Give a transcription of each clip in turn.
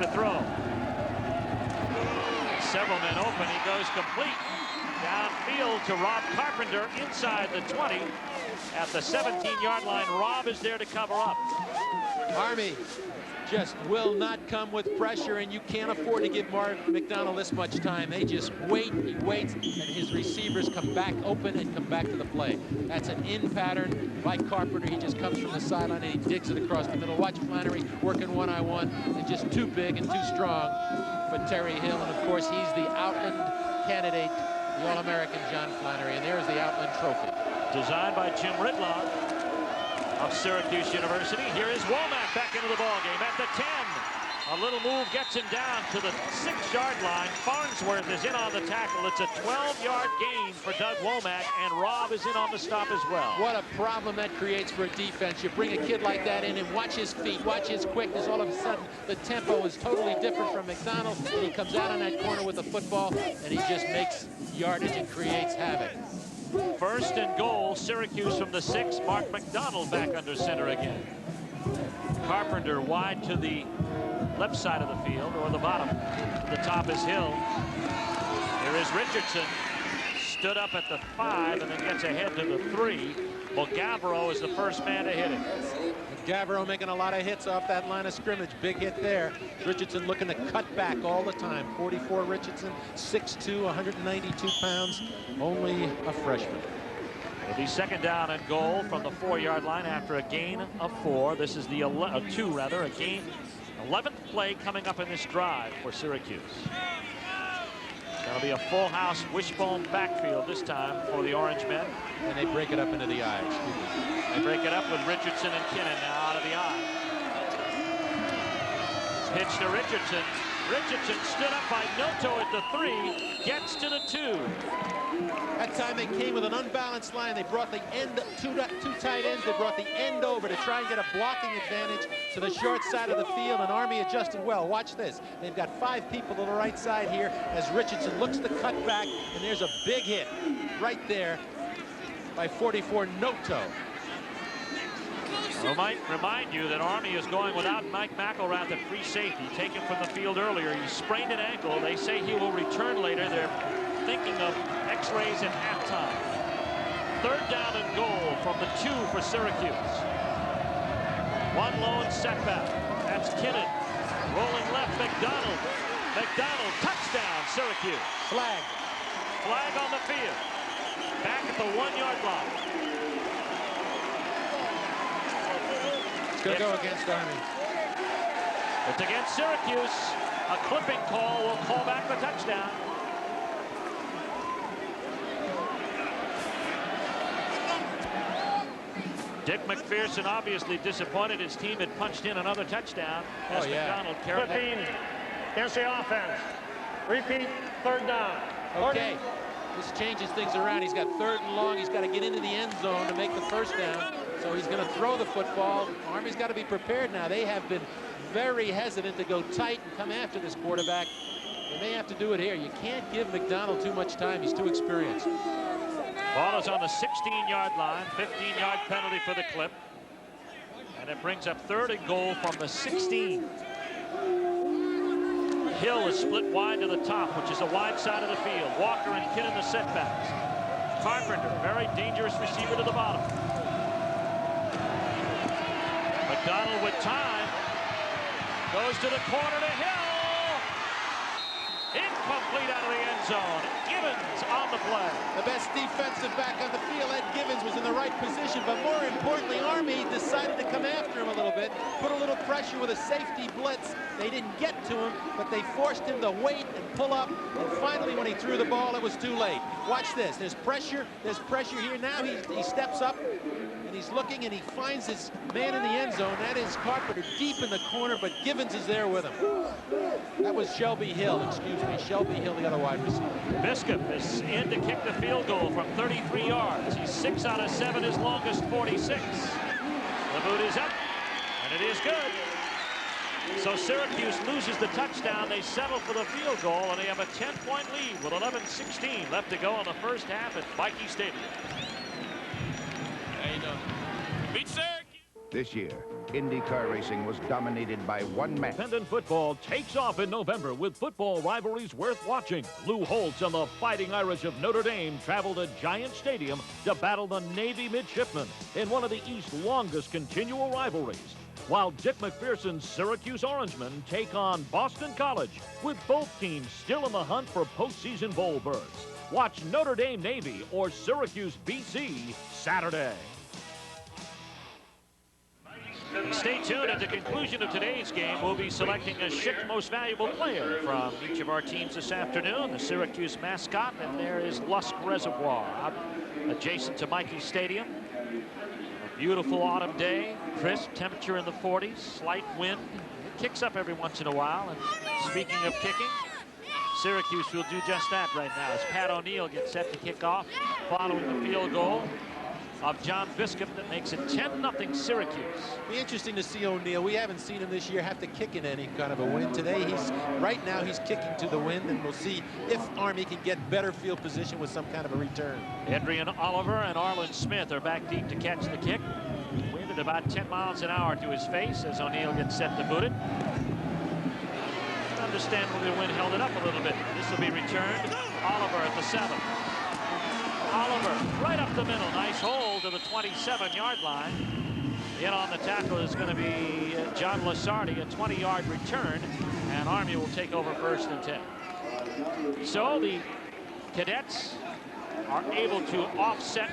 to throw. Several men open. He goes complete downfield to Rob Carpenter inside the 20. At the 17-yard line, Rob is there to cover up. Army just will not come with pressure, and you can't afford to give Mark McDonald this much time. They just wait, he waits, and his receivers come back open and come back to the play. That's an in pattern by Carpenter. He just comes from the sideline and he digs it across the middle. Watch Flannery working one-on-one, and just too big and too strong for Terry Hill. And of course, he's the Outland candidate, the All-American John Flannery, and there's the Outland Trophy. Designed by Jim Ridloff of Syracuse University. Here is Womack back into the ballgame at the 10. A little move gets him down to the 6-yard line. Farnsworth is in on the tackle. It's a 12-yard gain for Doug Womack, and Rob is in on the stop as well. What a problem that creates for a defense. You bring a kid like that in and watch his feet, watch his quickness. All of a sudden, the tempo is totally different from McDonald, and he comes out on that corner with the football, and he just makes yardage and creates havoc. First and goal, Syracuse from the 6. Mark McDonald back under center again. Carpenter wide to the left side of the field, or the bottom. The top is Hill. Here is Richardson. Stood up at the 5 and then gets ahead to the 3. Well, Gavreau is the first man to hit him. Gavreau making a lot of hits off that line of scrimmage. Big hit there. Richardson looking to cut back all the time. 44 Richardson, 6'2", 192 pounds, only a freshman. It'll be second down and goal from the 4-yard line after a gain of 4. This is the 11th play coming up in this drive for Syracuse. That'll be a full house wishbone backfield this time for the Orange men. And they break it up into the I. They break it up with Richardson and Kinnan now out of the I. Pitch to Richardson. Richardson stood up by Noto at the 3, gets to the 2. That time they came with an unbalanced line. They brought the end, two tight ends. They brought the end over to try and get a blocking advantage to the short side of the field, and Army adjusted well. Watch this. They've got 5 people to the right side here as Richardson looks to cut back, and there's a big hit right there by 44 Noto. I might remind you that Army is going without Mike McElrath at free safety, taken from the field earlier. He sprained an ankle. They say he will return later. They're thinking of x-rays at halftime. Third down and goal from the 2 for Syracuse. One lone setback. That's Kinnan. Rolling left, McDonald. McDonald, touchdown, Syracuse. Flag. Flag on the field. Back at the 1-yard line. It's going to go against Army. It's against Syracuse. A clipping call will call back the touchdown. Dick McPherson obviously disappointed. His team had punched in another touchdown. As McDonald carried. Flipping against the offense. Repeat, third down. Okay. This changes things around. He's got 3rd and long. He's got to get into the end zone to make the first down. So he's going to throw the football. Army's got to be prepared now. They have been very hesitant to go tight and come after this quarterback. They may have to do it here. You can't give McDonald too much time. He's too experienced. Ball is on the 16-yard line. 15-yard penalty for the clip. And it brings up 3rd and goal from the 16. Hill is split wide to the top, which is the wide side of the field. Walker and Kinnan the setbacks. Carpenter, very dangerous receiver to the bottom. McDonald with time. Goes to the corner to Hill. Incomplete out of the end zone. Gibbons on the play. The best defensive back on the field, Ed Gibbons, was in the right position, but more importantly, Army decided to come after him a little bit, put a little pressure with a safety blitz. They didn't get to him, but they forced him to wait and pull up, and finally when he threw the ball, it was too late. Watch this. There's pressure here. Now he steps up, and he's looking, and he finds his man in the end zone. That is Carpenter deep in the corner, but Gibbons is there with him. That was Shelby Hill, Shelby Hill, the other wide receiver. Biscup is in to kick the field goal from 33 yards. He's 6 out of 7, his longest 46. The boot is up, and it is good. So Syracuse loses the touchdown. They settle for the field goal, and they have a 10-point lead with 11:16 left to go in the first half at Michie Stadium. Beat Syracuse. This year, IndyCar racing was dominated by one man. Independent football takes off in November with football rivalries worth watching. Lou Holtz and the Fighting Irish of Notre Dame travel to Giant Stadium to battle the Navy midshipmen in one of the East's longest continual rivalries. While Dick McPherson's Syracuse Orangemen take on Boston College, with both teams still in the hunt for postseason bowl berths. Watch Notre Dame Navy or Syracuse BC Saturday. Stay tuned. At the conclusion of today's game, we'll be selecting a Schick Most Valuable Player from each of our teams this afternoon. The Syracuse mascot, and there is Lusk Reservoir out adjacent to Michie Stadium. A beautiful autumn day, crisp temperature in the 40s, slight wind. It kicks up every once in a while. And speaking of kicking, Syracuse will do just that right now as Pat O'Neill gets set to kick off following the field goal of John Biscup that makes it 10-0 Syracuse. Be interesting to see O'Neill. We haven't seen him this year have to kick in any kind of a wind. Today, right now he's kicking to the wind, and we'll see if Army can get better field position with some kind of a return. Adrian Oliver and Arlen Smith are back deep to catch the kick. Wind at about 10 miles an hour to his face as O'Neill gets set to boot it. Understandably, the wind held it up a little bit. This will be returned. Oliver at the 7. Oliver right up the middle. Nice hold to the 27-yard line. In on the tackle is going to be John Lasardi, a 20-yard return, and Army will take over 1st and 10. So the Cadets are able to offset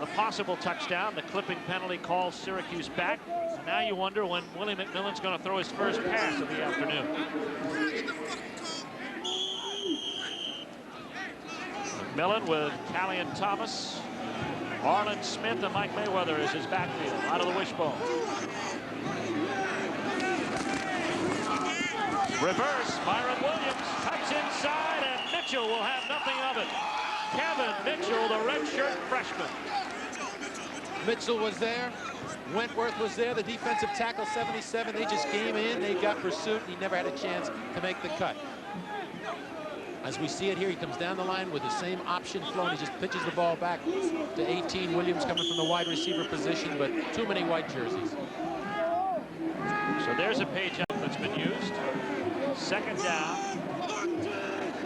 the possible touchdown. The clipping penalty calls Syracuse back. So now you wonder when Willie McMillan's going to throw his first pass of the afternoon. McMillan with Callian Thomas, Arlen Smith, and Mike Mayweather as his backfield out of the wishbone. Reverse, Byron Williams cuts inside, and Mitchell will have nothing of it. Kevin Mitchell, the redshirt freshman. Mitchell was there. Wentworth was there. The defensive tackle, 77. They just came in. They got pursuit. He never had a chance to make the cut. As we see it here, he comes down the line with the same option flow, and he just pitches the ball back to 18. Williams coming from the wide receiver position, but too many white jerseys. So there's a page up that's been used. 2nd down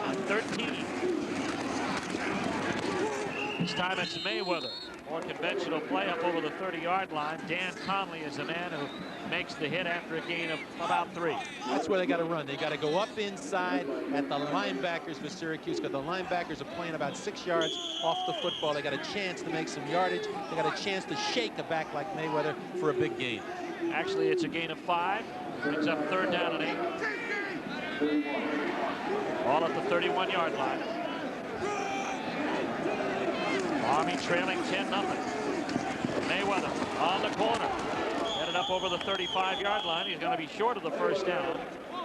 on 13. This time it's Mayweather. More conventional play up over the 30-yard line. Dan Conley is the man who makes the hit after a gain of about 3. That's where they got to run. They got to go up inside at the linebackers for Syracuse, because the linebackers are playing about 6 yards off the football. They got a chance to make some yardage. They got a chance to shake a back like Mayweather for a big gain. Actually, it's a gain of 5. Brings up 3rd down and 8. All at the 31-yard line. Army trailing 10-0. Mayweather on the corner. Headed up over the 35-yard line. He's going to be short of the 1st down.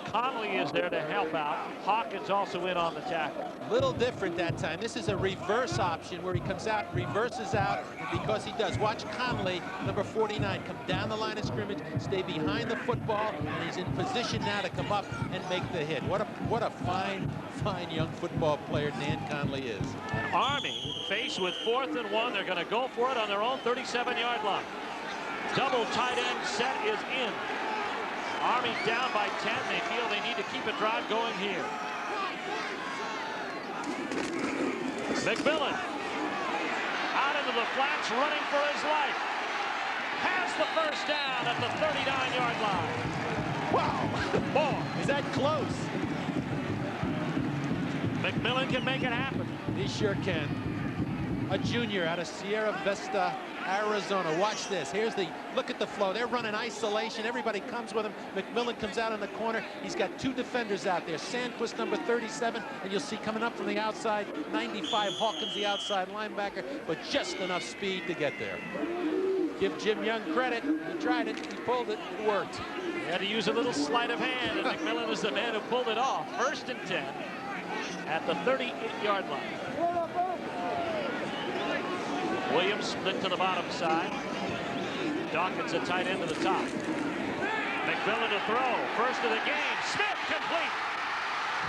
Conley is there to help out. Hawkins also in on the tackle. Little different that time. This is a reverse option where he comes out, reverses out, and because he does. Watch Conley, number 49, come down the line of scrimmage, stay behind the football, and he's in position now to come up and make the hit. What a fine young football player Dan Conley is. And Army faced with 4th and 1. They're going to go for it on their own 37-yard line. Double tight end set is in. Army down by 10. They feel they need to keep a drive going here. McMillan out into the flats, running for his life. Has the 1st down at the 39-yard line. Wow. Boy, is that close. McMillan can make it happen. He sure can. A junior out of Sierra Vista, Arizona. Watch this. Look at the flow. They're running isolation. Everybody comes with him. McMillan comes out in the corner. He's got 2 defenders out there. Sandquist, number 37, and you'll see coming up from the outside, 95, Hawkins, the outside linebacker, but just enough speed to get there. Give Jim Young credit. He tried it. He pulled it. It worked. He had to use a little sleight of hand, and McMillan was the man who pulled it off. 1st and 10 at the 38-yard line. Williams split to the bottom side. Dawkins a tight end to the top. McMillan to throw. 1st of the game. Smith complete.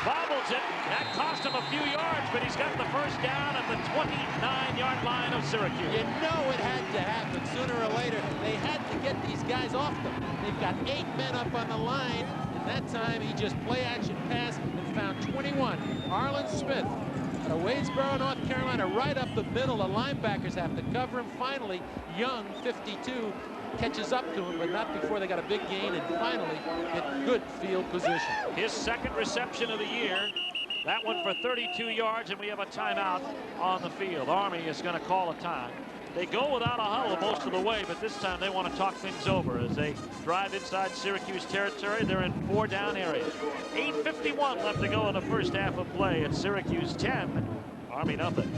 Bobbles it. That cost him a few yards, but he's got the first down at the 29-yard line of Syracuse. You know it had to happen sooner or later. They had to get these guys off them. They've got 8 men up on the line. And that time he just play action pass and found 21. Arlen Smith out of Wadesboro, North Carolina, right up the middle. The linebackers have to cover him. Finally, Young, 52, catches up to him, but not before they got a big gain and finally get good field position. His second reception of the year. That one for 32 yards, and we have a timeout on the field. Army is going to call a time. They go without a huddle most of the way, but this time they want to talk things over as they drive inside Syracuse territory. They're in 4-down area. 8:51 left to go in the first half of play. It's Syracuse 10, Army nothing.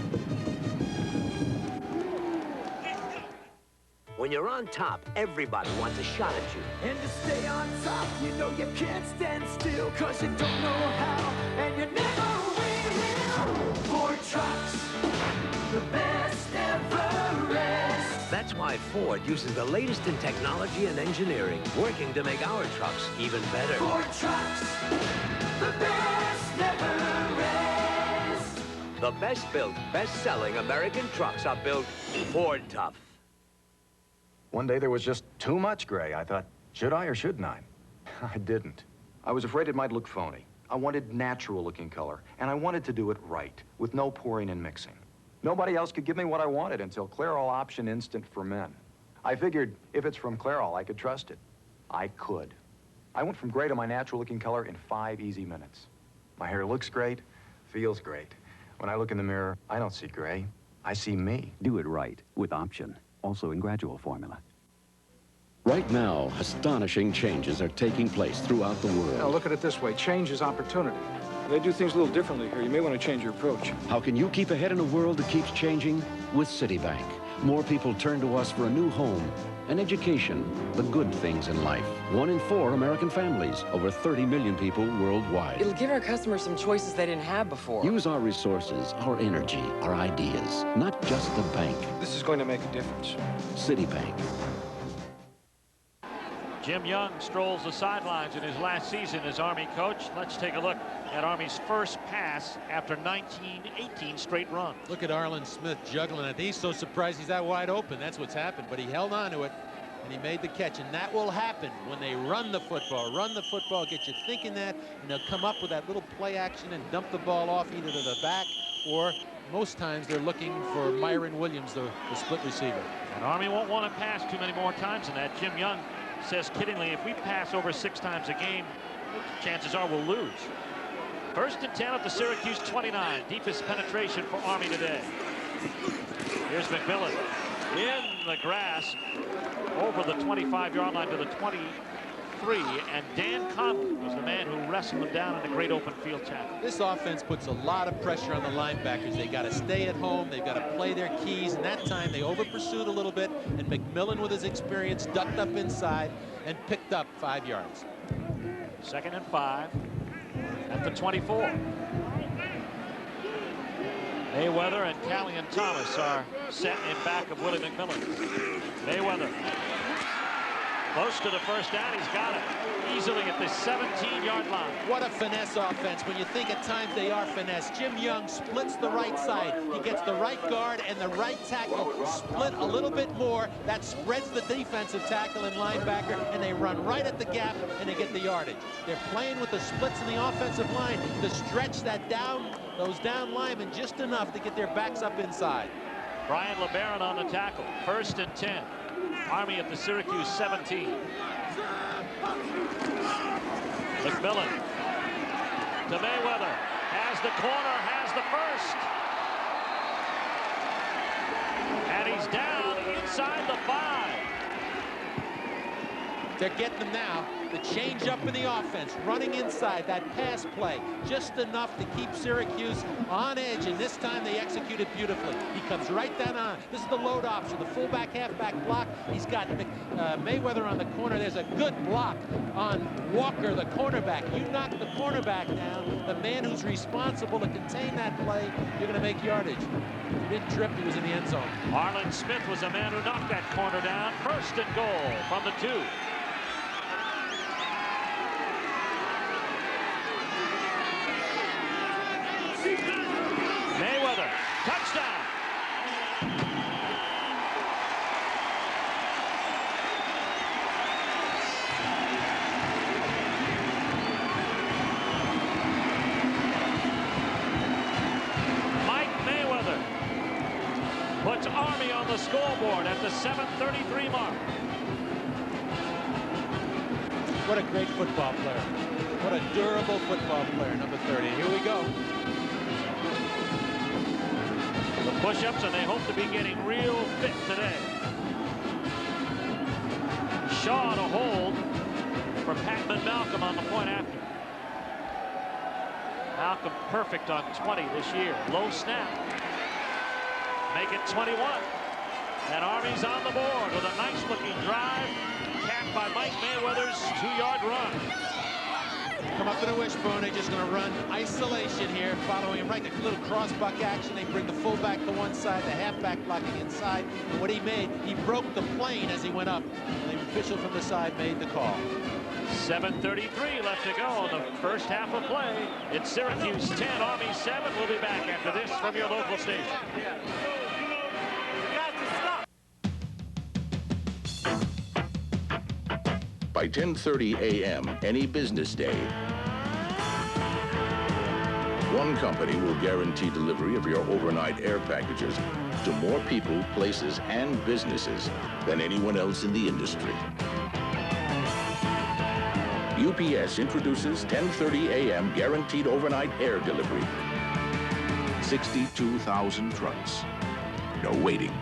When you're on top, everybody wants a shot at you. And to stay on top, you know you can't stand still, cause you don't know how, and you never will. Ford trucks, the best ever rest. That's why Ford uses the latest in technology and engineering, working to make our trucks even better. Ford trucks, the best never rest. The best built, best-selling American trucks are built Ford tough. One day there was just too much gray. I thought, should I or shouldn't I? I didn't. I was afraid it might look phony. I wanted natural-looking color, and I wanted to do it right, with no pouring and mixing. Nobody else could give me what I wanted until Clairol Option Instant for Men. I figured if it's from Clairol, I could trust it. I could. I went from gray to my natural-looking color in 5 easy minutes. My hair looks great, feels great. When I look in the mirror, I don't see gray. I see me. Do it right with Option. Also in gradual formula. Right now, astonishing changes are taking place throughout the world. Now, look at it this way. Change is opportunity. They do things a little differently here. You may want to change your approach. How can you keep ahead in a world that keeps changing? With Citibank. More people turn to us for a new home, an education, the good things in life. 1 in 4 American families, over 30 million people worldwide. It'll give our customers some choices they didn't have before. Use our resources, our energy, our ideas, not just the bank. This is going to make a difference. Citibank. Jim Young strolls the sidelines in his last season as Army coach. Let's take a look at Army's first pass after 18 straight runs. Look at Arlen Smith juggling it. He's so surprised he's that wide open. That's what's happened, but he held on to it and he made the catch, and that will happen when they run the football. Run the football, get you thinking that, and they'll come up with that little play action and dump the ball off either to the back, or most times they're looking for Myron Williams, the split receiver. And Army won't want to pass too many more times than that. Jim Young says kiddingly, if we pass over 6 times a game, chances are we'll lose. 1st and 10 at the Syracuse 29. Deepest penetration for Army today. Here's McMillan in the grass over the 25-yard line to the 23, and Dan Conley was the man who wrestled him down in a great open field tackle. This offense puts a lot of pressure on the linebackers. They got to stay at home. They've got to play their keys, and that time they over pursued a little bit, and McMillan with his experience ducked up inside and picked up 5 yards. 2nd and 5 at the 24. Mayweather and Callion Thomas are set in back of Willie McMillan. Mayweather close to the first down. He's got it easily at the 17-yard line. What a finesse offense when you think at times they are finesse. Jim Young splits the right side. He gets the right guard and the right tackle split a little bit more. That spreads the defensive tackle and linebacker, and they run right at the gap and they get the yardage. They're playing with the splits in the offensive line to stretch those down linemen just enough to get their backs up inside. Brian LeBaron on the tackle. 1st and 10. Army at the Syracuse 17. McMillan to Mayweather. Has the corner, has the first. And he's down inside the 5. They're getting them now. The change up in the offense, running inside, that pass play, just enough to keep Syracuse on edge, and this time they executed beautifully. He comes right down on. This is the load option, the fullback, halfback block. He's got Mayweather on the corner. There's a good block on Walker, the cornerback. You knock the cornerback down, the man who's responsible to contain that play, you're going to make yardage. He didn't trip, he was in the end zone. Arlen Smith was the man who knocked that corner down. 1st and goal from the 2. on the scoreboard at the 7:33 mark. What a great football player. What a durable football player, number 30. Here we go. The push-ups, and they hope to be getting real fit today. Shaw to hold for Patman Malcolm on the point after. Malcolm perfect on 20 this year. Low snap. Make it 21. And Army's on the board with a nice looking drive, capped by Mike Mayweather's 2-yard run. Come up to the wishbone. They're just going to run isolation here, following him right. A little cross-buck action. They bring the fullback to one side, the halfback blocking inside. And what he made, he broke the plane as he went up. The official from the side made the call. 7:33 left to go in the first half of play. It's Syracuse 10, Army 7. We'll be back after this from your local station. By 10:30 a.m. any business day, one company will guarantee delivery of your overnight air packages to more people, places, and businesses than anyone else in the industry. UPS introduces 10:30 a.m. guaranteed overnight air delivery. 62,000 trucks. No waiting.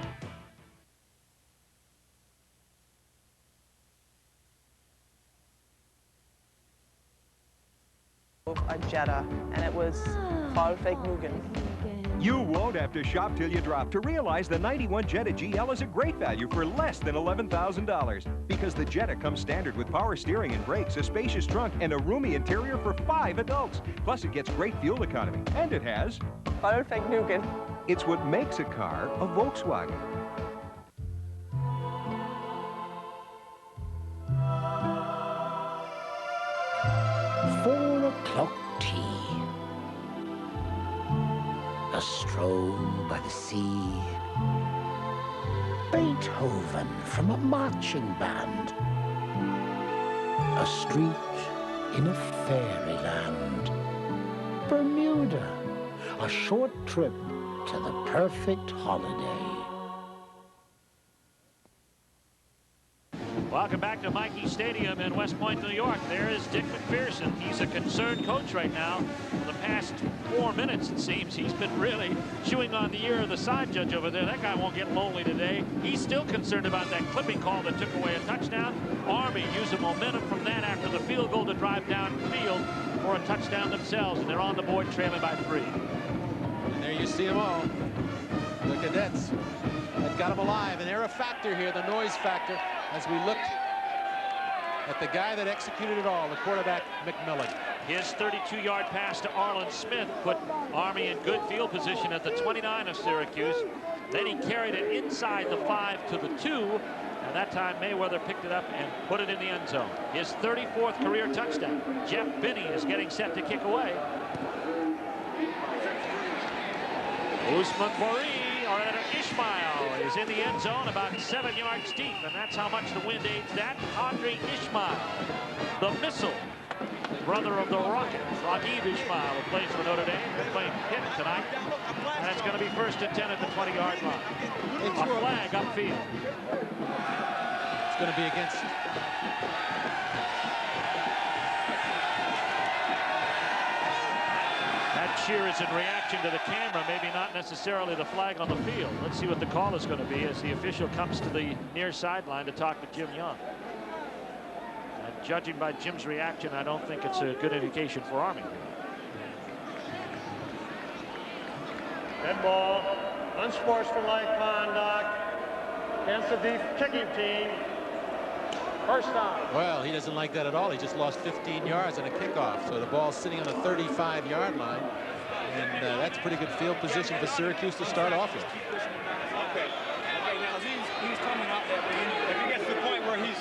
A Jetta, and it was voll vergnügen. You won't have to shop till you drop to realize the 91 Jetta GL is a great value for less than $11,000. Because the Jetta comes standard with power steering and brakes, a spacious trunk, and a roomy interior for 5 adults. Plus, it gets great fuel economy. And it has Voll vergnügen. It's what makes a car a Volkswagen. Tea. A stroll by the sea. Beethoven from a marching band. A street in a fairyland. Bermuda. A short trip to the perfect holiday. Welcome back to Michie Stadium in West Point, New York. There is Dick McPherson. He's a concerned coach right now. For the past 4 minutes, it seems, he's been really chewing on the ear of the side judge over there. That guy won't get lonely today. He's still concerned about that clipping call that took away a touchdown. Army used the momentum from that after the field goal to drive downfield for a touchdown themselves, and they're on the board trailing by 3. And there you see them all. The cadets that got them alive. An error factor here, the noise factor, as we look at the guy that executed it all, the quarterback, McMillan. His 32-yard pass to Arlen Smith put Army in good field position at the 29 of Syracuse. Then he carried it inside the 5 to the 2, and that time Mayweather picked it up and put it in the end zone. His 34th career touchdown. Jeff Binney is getting set to kick away. Usman Khoury, or rather Ishmael, is in the end zone about 7 yards deep, and that's how much the wind aids that. Audrey Ishmael, the missile, brother of the Rocket, Raghib Ishmael, who plays for Notre Dame. They're playing Pitt tonight, and it's going to be 1st and 10 at the 20-yard line. A flag upfield. It's going to be against... That cheer is in reaction to the camera, maybe not necessarily the flag on the field. Let's see what the call is going to be as the official comes to the near sideline to talk to Jim Young. And judging by Jim's reaction, I don't think it's a good indication for Army. Dead ball, unsportsmanlike conduct against the kicking team. First down. Well, he doesn't like that at all. He just lost 15 yards on a kickoff. So the ball's sitting on the 35-yard line. And that's pretty good field position for Syracuse to start off with. Okay, now he's coming up there. If he gets to the point where he's...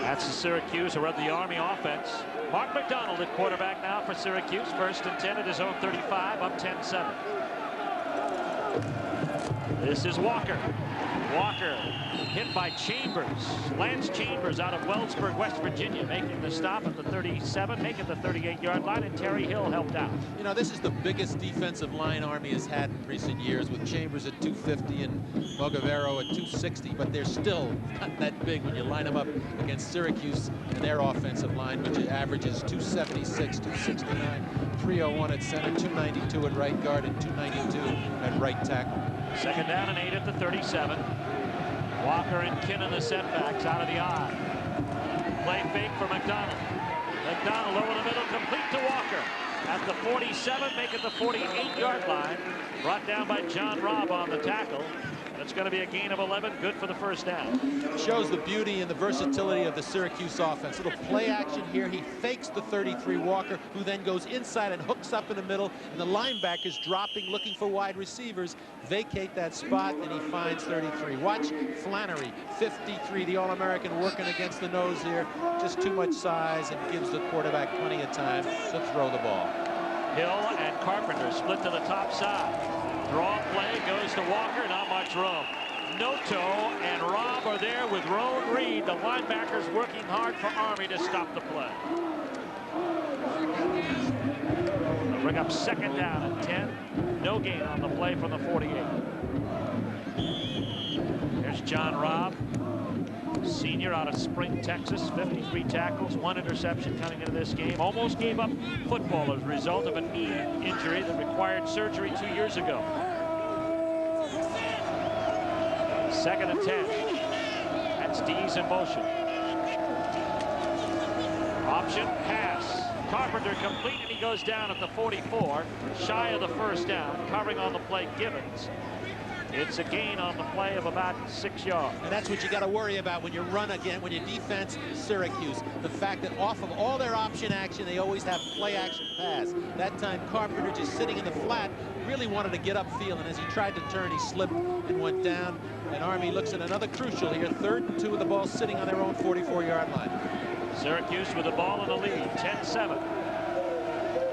That's the Syracuse, or the Army offense. Mark McDonald at quarterback now for Syracuse. 1st and 10 at his own 35, up 10-7. This is Walker. Walker Hit by Chambers. Lance Chambers out of Wellsburg, West Virginia, making the stop at the 37, making the 38-yard line, and Terry Hill helped out. You know, this is the biggest defensive line Army has had in recent years, with Chambers at 250 and Mogavero at 260, but they're still not that big when you line them up against Syracuse and their offensive line, which averages 276, 269, 301 at center, 292 at right guard, and 292 at right tackle. Second down and 8 at the 37. Walker and Kinnon the setbacks out of the eye. Play fake for McDonald. McDonald over the middle, complete to Walker. At the 47, make it the 48-yard line. Brought down by John Robb on the tackle. It's going to be a gain of 11, good for the first down. Shows the beauty and the versatility of the Syracuse offense. Little play action here. He fakes the 33 Walker, who then goes inside and hooks up in the middle. And the linebackers dropping, looking for wide receivers, vacate that spot, and he finds 33. Watch Flannery, 53, the All-American, working against the nose here. Just too much size and gives the quarterback plenty of time to throw the ball. Hill and Carpenter split to the top side. Draw play goes to Walker, not much room. Noto and Robb are there with Roan Reed, the linebackers working hard for Army to stop the play. They'll bring up second down and 10. No gain on the play from the 48. There's John Robb, senior out of Spring, Texas, 53 tackles, 1 interception coming into this game. Almost gave up football as a result of a knee injury that required surgery 2 years ago. Second and 10. That's D's in motion. Option pass. Carpenter complete, and he goes down at the 44, shy of the first down, covering on the play Gibbons. It's a gain on the play of about 6 yards. And that's what you got to worry about when you run again, when you defense Syracuse. The fact that off of all their option action, they always have play action pass. That time Carpenter, just sitting in the flat, really wanted to get upfield, and as he tried to turn, he slipped and went down. And Army looks at another crucial here, 3rd and 2 with the ball sitting on their own 44-yard line. Syracuse with the ball in the lead, 10-7.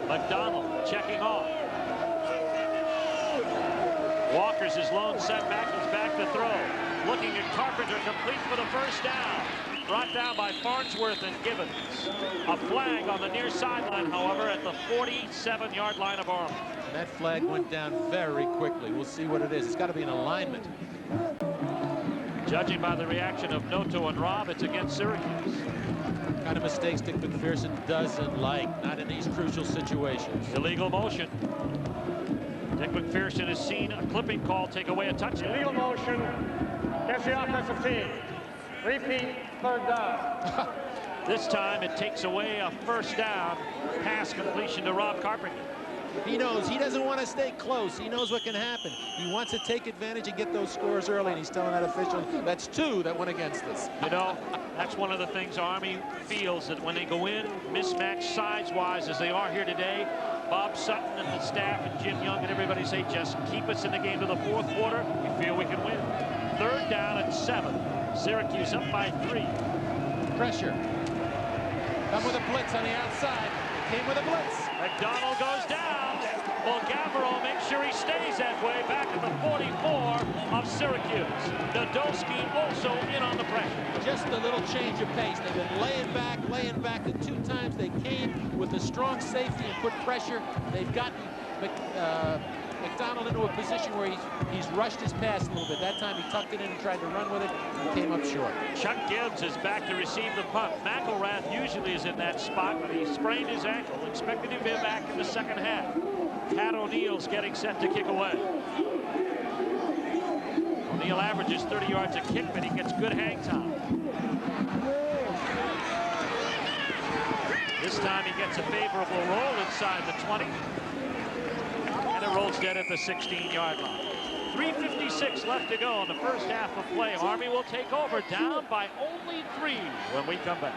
McDonald checking off. Walker's his lone setback. He's back to throw. Looking at Carpenter, complete for the first down. Brought down by Farnsworth and Gibbons. A flag on the near sideline, however, at the 47-yard line of Army. And that flag went down very quickly. We'll see what it is. It's got to be an alignment. Judging by the reaction of Noto and Robb, it's against Syracuse. Kind of mistakes Dick McPherson doesn't like, not in these crucial situations. Illegal motion. Dick McPherson has seen a clipping call take away a touchdown. Illegal motion against the offensive team. Repeat, 3rd down. This time it takes away a first down pass completion to Rob Carpenter. He knows he doesn't want to stay close. He knows what can happen. He wants to take advantage and get those scores early, and he's telling that official that's 2 that went against us. You know, that's one of the things Army feels, that when they go in mismatched size-wise as they are here today, Bob Sutton and the staff and Jim Young and everybody say, just keep us in the game to the 4th quarter. We feel we can win. 3rd down and 7. Syracuse up by 3. Pressure. Come with a blitz on the outside. It came with a blitz. McDonald goes down. Bulgavero makes sure he stays that way, back at the 44 of Syracuse. Nadolski also in on the pressure. Just a little change of pace. They've been laying back, and 2 times they came with a strong safety and put pressure. They've gotten McDonald into a position where he's rushed his pass a little bit. That time he tucked it in and tried to run with it and came up short. Chuck Gibbs is back to receive the punt. McElrath usually is in that spot, but he sprained his ankle. Expected him to be back in the second half. Pat O'Neill's getting set to kick away. O'Neill averages 30 yards a kick, but he gets good hang time. This time he gets a favorable roll inside the 20. And it rolls dead at the 16-yard line. 3:56 left to go in the first half of play. Army will take over, down by only 3 when we come back.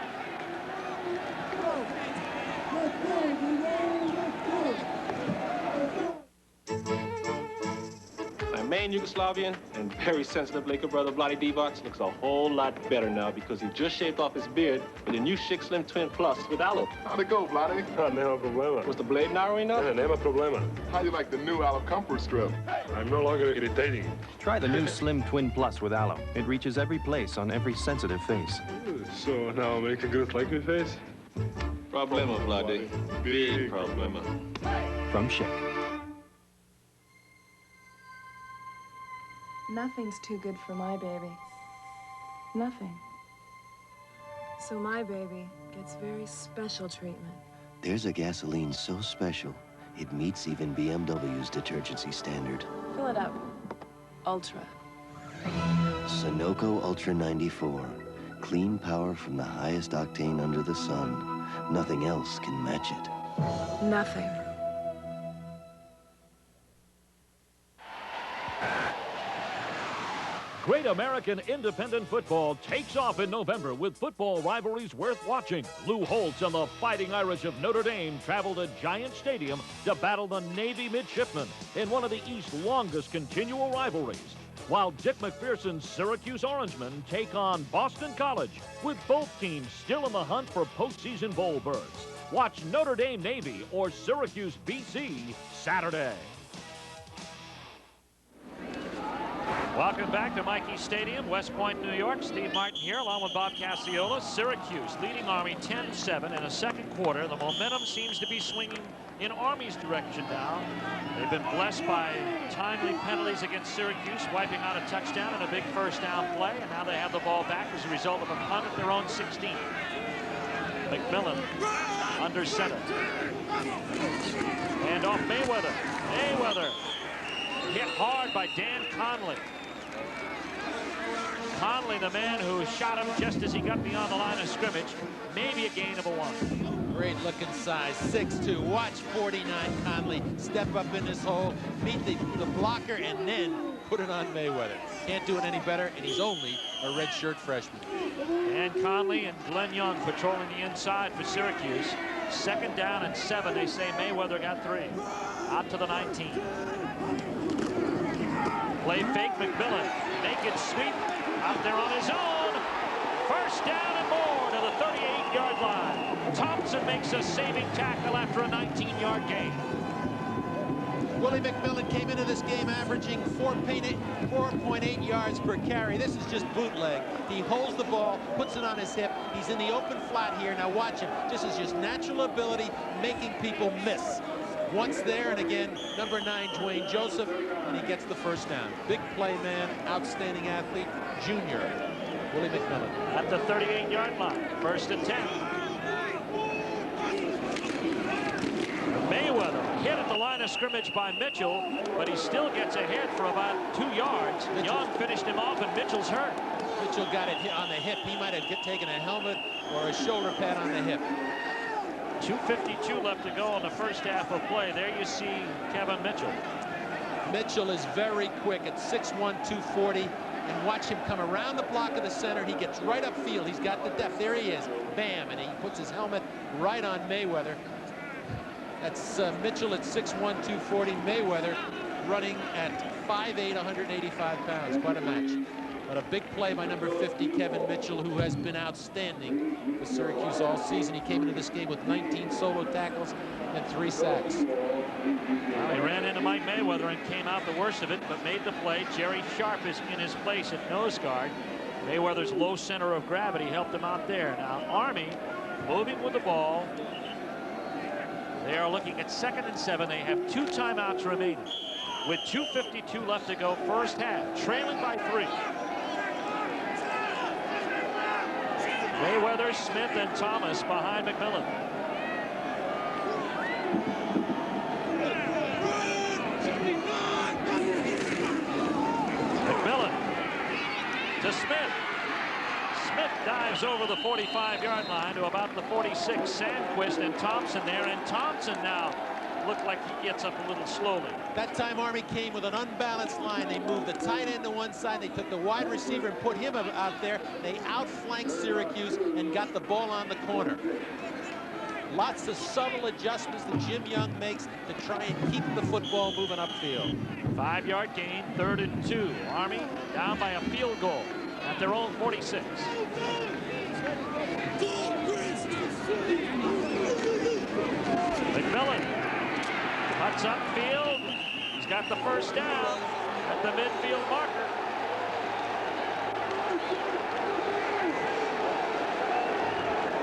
My main Yugoslavian and very sensitive Laker brother Bloody D-Box looks a whole lot better now because he just shaved off his beard with the new Chic Slim Twin Plus with aloe. How'd it go, Bloody? Nema problema. Was the blade narrow enough? Nema problema. How do you like the new aloe comfort strip? I'm no longer irritating. Try the new Slim Twin Plus with aloe. It reaches every place on every sensitive face. So now make a good like me face? Problema, Bloody. Big problema. From Chic. Nothing's too good for my baby. Nothing. So my baby gets very special treatment. There's a gasoline so special, it meets even BMW's detergency standard. Fill it up. Ultra. Sunoco Ultra 94. Clean power from the highest octane under the sun. Nothing else can match it. Nothing. Great American independent football takes off in November with football rivalries worth watching. Lou Holtz and the Fighting Irish of Notre Dame travel to Giant Stadium to battle the Navy midshipmen in one of the East's longest continual rivalries. While Dick McPherson's Syracuse Orangemen take on Boston College, with both teams still in the hunt for postseason bowl berths. Watch Notre Dame Navy or Syracuse BC Saturday. Welcome back to Michie Stadium, West Point, New York. Steve Martin here along with Bob Cassiola. Syracuse leading Army 10-7 in a second quarter. The momentum seems to be swinging in Army's direction now. They've been blessed by timely penalties against Syracuse, wiping out a touchdown and a big first down play, and now they have the ball back as a result of a punt at their own 16. McMillan under center. And off Mayweather. Mayweather hit hard by Dan Conley. Conley, the man who shot him just as he got beyond the line of scrimmage. Maybe a gain of a 1. Great looking size, 6'2". Watch 49 Conley step up in this hole, meet the blocker, and then put it on Mayweather. Can't do it any better, and he's only a redshirt freshman. And Conley and Glenn Young patrolling the inside for Syracuse. Second down and 7. They say Mayweather got 3. Out to the 19. Play fake, McMillan. Make it sweep. Out there on his own. First down and more to the 38-yard line. Thompson makes a saving tackle after a 19-yard gain. Willie McMillan came into this game averaging 4.8 yards per carry. This is just bootleg. He holds the ball, puts it on his hip. He's in the open flat here. Now watch him. This is just natural ability, making people miss. Once there, and again, number 9, Dwayne Joseph, and he gets the first down. Big play man, outstanding athlete, junior, Willie McMillan. At the 38-yard line, 1st and 10. Mayweather hit at the line of scrimmage by Mitchell, but he still gets ahead for about 2 yards. Young finished him off, and Mitchell's hurt. Mitchell got it on the hip. He might have taken a helmet or a shoulder pad on the hip. 2:52 left to go in the first half of play. There you see Kevin Mitchell. Mitchell is very quick at 6'1", 240. And watch him come around the block of the center. He gets right upfield. He's got the depth. There he is. Bam. And he puts his helmet right on Mayweather. That's Mitchell at 6'1", 240. Mayweather running at 5'8", 185 pounds. Quite a match. But a big play by number 50, Kevin Mitchell, who has been outstanding with Syracuse all season. He came into this game with 19 solo tackles and 3 sacks. Well, he ran into Mike Mayweather and came out the worst of it, but made the play. Jerry Sharp is in his place at nose guard. Mayweather's low center of gravity helped him out there. Now, Army moving with the ball. They are looking at 2nd and 7. They have 2 timeouts remaining. With 2:52 left to go, first half, trailing by 3. Mayweather, Smith, and Thomas behind McMillan. McMillan to Smith. Smith dives over the 45-yard line to about the 46. Sandquist and Thompson there, and Thompson now looked like he gets up a little slowly. That time Army came with an unbalanced line. They moved the tight end to one side. They took the wide receiver and put him out there. They outflanked Syracuse and got the ball on the corner. Lots of subtle adjustments that Jim Young makes to try and keep the football moving upfield. 5-yard gain, 3rd and 2. Army down by a field goal at their own 46. McMillan cuts upfield. He's got the first down at the midfield marker.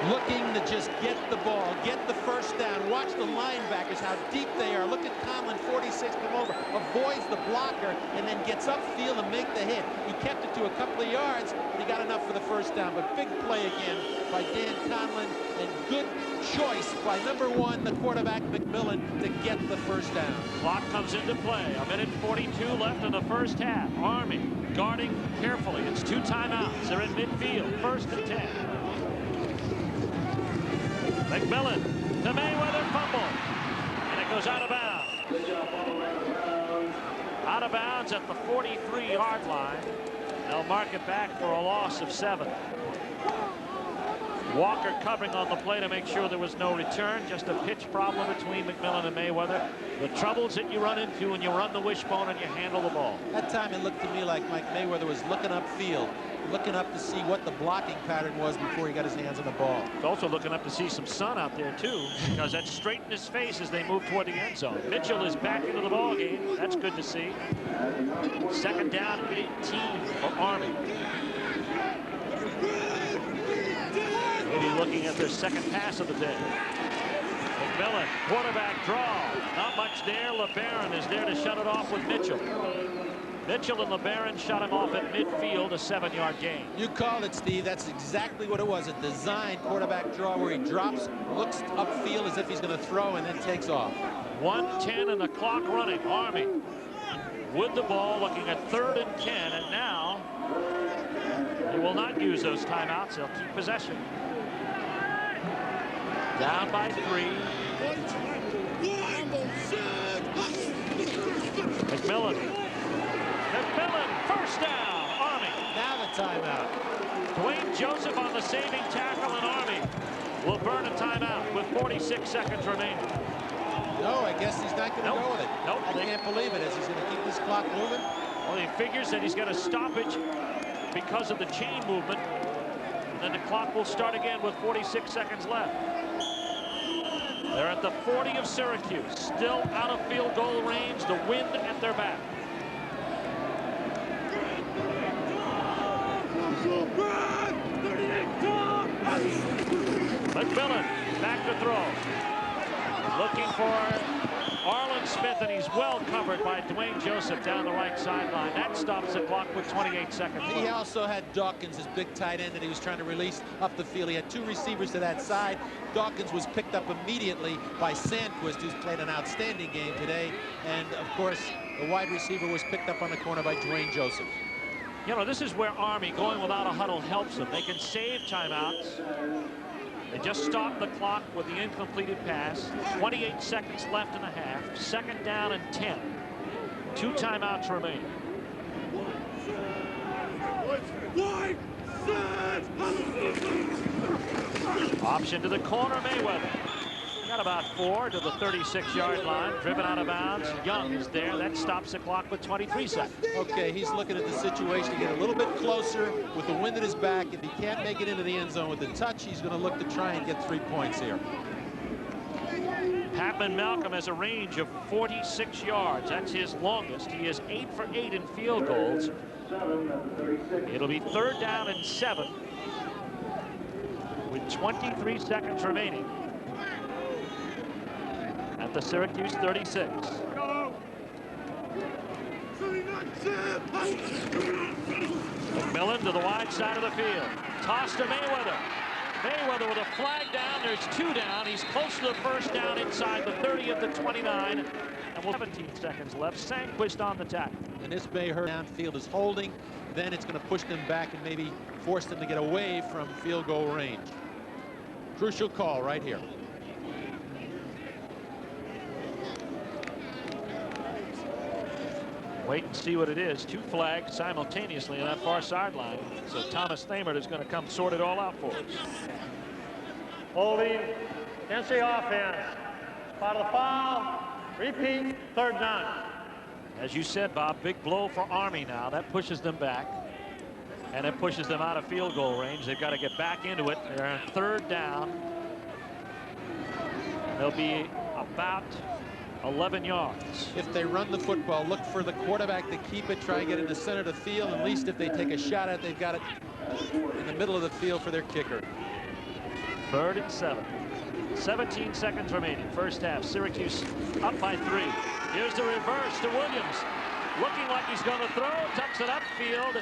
Looking to just get the ball, get the first down. Watch the linebackers, how deep they are. Look at Conlon, 46, come over, avoids the blocker, and then gets upfield and make the hit. He kept it to a couple of yards, but he got enough for the first down. But big play again by Dan Conlon, and good choice by #1, the quarterback, McMillan, to get the first down. Clock comes into play. 1:42 left in the first half. Army guarding carefully. It's 2 timeouts. They're in midfield. 1st and 10. McMillan to Mayweather, fumble, and it goes out of bounds. Out of bounds at the 43-yard line. They'll mark it back for a loss of 7. Walker covering on the play to make sure there was no return. Just a pitch problem between McMillan and Mayweather. The troubles that you run into when you run the wishbone and you handle the ball. That time it looked to me like Mike Mayweather was looking upfield, looking up to see what the blocking pattern was before he got his hands on the ball. He's also looking up to see some sun out there too, because that's straight in his face as they move toward the end zone. Mitchell is back into the ball game. That's good to see. 2nd down, 18 for Army. Maybe looking at their 2nd pass of the day. McMillan, quarterback draw. Not much there. LeBaron is there to shut it off with Mitchell. Mitchell and LeBaron shot him off at midfield, a 7-yard gain. You called it, Steve. That's exactly what it was. A designed quarterback draw where he drops, looks upfield as if he's going to throw, and then takes off. 1:10 and the clock running. Army with the ball, looking at 3rd and 10, and now they will not use those timeouts. They'll keep possession. Down by 3. McMillan, first down, Army. Now the timeout. Dwayne Joseph on the saving tackle, and Army will burn a timeout with 46 seconds remaining. No, I guess he's not going to go with it. Nope. I can't believe it. Is he going to keep this clock moving? Well, he figures that he's got a stoppage because of the chain movement. And then the clock will start again with 46 seconds left. They're at the 40 of Syracuse, still out of field goal range, the wind at their back. McMillan back to throw. Looking for Arlen Smith, and he's well covered by Dwayne Joseph down the right sideline. That stops the clock with 28 seconds left. He also had Dawkins, his big tight end, that he was trying to release up the field. He had 2 receivers to that side. Dawkins was picked up immediately by Sandquist, who's played an outstanding game today. And, of course, the wide receiver was picked up on the corner by Dwayne Joseph. You know, this is where Army going without a huddle helps them. They can save timeouts. They just stopped the clock with the incompleted pass. 28 seconds left in the half. 2nd down and 10. 2 timeouts remaining. Option to the corner, Mayweather. Got about 4 to the 36-yard line. Driven out of bounds. Young is there. That stops the clock with 23 seconds. Okay, he's looking at the situation to get a little bit closer with the wind at his back. If he can't make it into the end zone with the touch, he's going to look to try and get 3 points here. Patman Malcolm has a range of 46 yards. That's his longest. He is 8 for 8 in field goals. It'll be 3rd down and 7 with 23 seconds remaining at the Syracuse 36. McMillan to the wide side of the field. Toss to Mayweather. Mayweather with a flag down. There's 2 down. He's close to the first down inside the 30 of the 29. And 17 seconds left. Sandquist on the tackle. And this may hurt. Downfield is holding. Then it's going to push them back and maybe force them to get away from field goal range. Crucial call right here. Wait and see what it is. 2 flags simultaneously on that far sideline. So Thomas Thamert is going to come sort it all out for us. Holding against the offense. Spot of the foul. Repeat, third down. As you said, Bob, big blow for Army now. That pushes them back. And it pushes them out of field goal range. They've got to get back into it. They're on third down. They'll be about 11 yards. If they run the football, look for the quarterback to keep it, try and get in the center of the field. At least if they take a shot at it, they've got it in the middle of the field for their kicker. 3rd and 7. 17 seconds remaining. First half. Syracuse up by 3. Here's the reverse to Williams. Looking like he's going to throw. Tucks it upfield.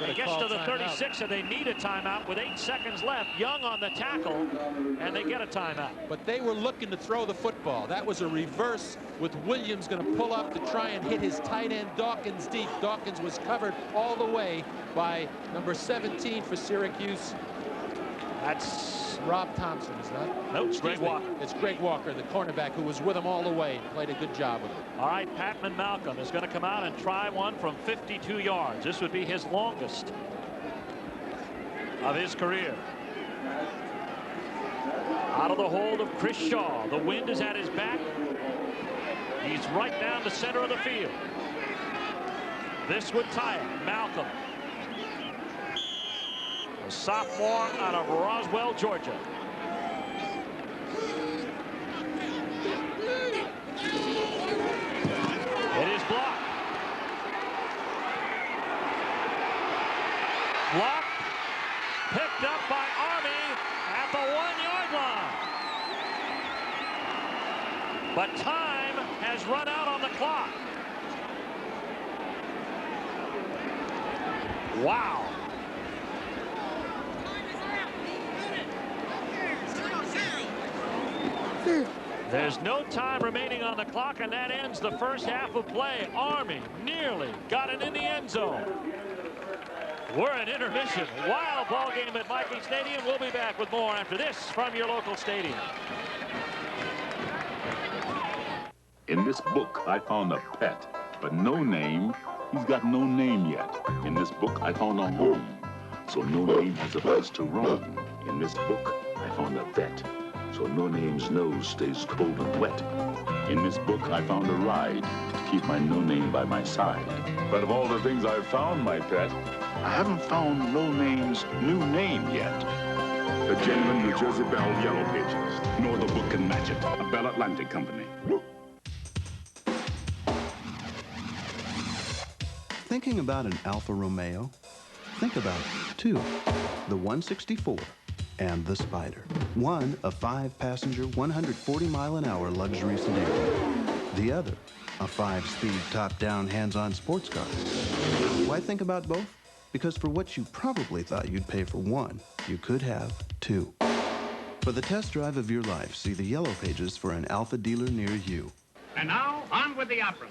He gets to the 36, and they need a timeout with 8 seconds left. Young on the tackle, and they get a timeout. But they were looking to throw the football. That was a reverse with Williams going to pull up to try and hit his tight end Dawkins deep. Dawkins was covered all the way by number 17 for Syracuse. That's Rob Thompson, is that? No, it's Greg Walker. It's Greg Walker, the cornerback, who was with him all the way and played a good job with him. All right, Patman Malcolm is going to come out and try one from 52 yards. This would be his longest of his career. Out of the hold of Chris Shaw. The wind is at his back. He's right down the center of the field. This would tie it. Malcolm, a sophomore out of Roswell, Georgia. It is blocked. Blocked. Picked up by Army at the 1-yard line. But time has run out on the clock. Wow. There's no time remaining on the clock, and that ends the first half of play. Army nearly got it in the end zone. We're in intermission. Wild ball game at Michie Stadium. We'll be back with more after this from your local stadium. In this book, I found a pet, but no name. He's got no name yet. In this book, I found a home, so no name has a place to roam. In this book, I found a vet, so no name's nose stays cold and wet. In this book, I found a ride to keep my no name by my side. But of all the things I've found, my pet, I haven't found no name's new name yet. The genuine New Jersey Bell Yellow Pages. No other book can match it. A Bell Atlantic company. Thinking about an Alfa Romeo? Think about two, the 164 and the Spider. One, a 5-passenger, 140-mile-an-hour luxury sedan. The other, a 5-speed, top-down, hands-on sports car. Why think about both? Because for what you probably thought you'd pay for one, you could have two. For the test drive of your life, see the Yellow Pages for an Alfa dealer near you. And now, on with the opera.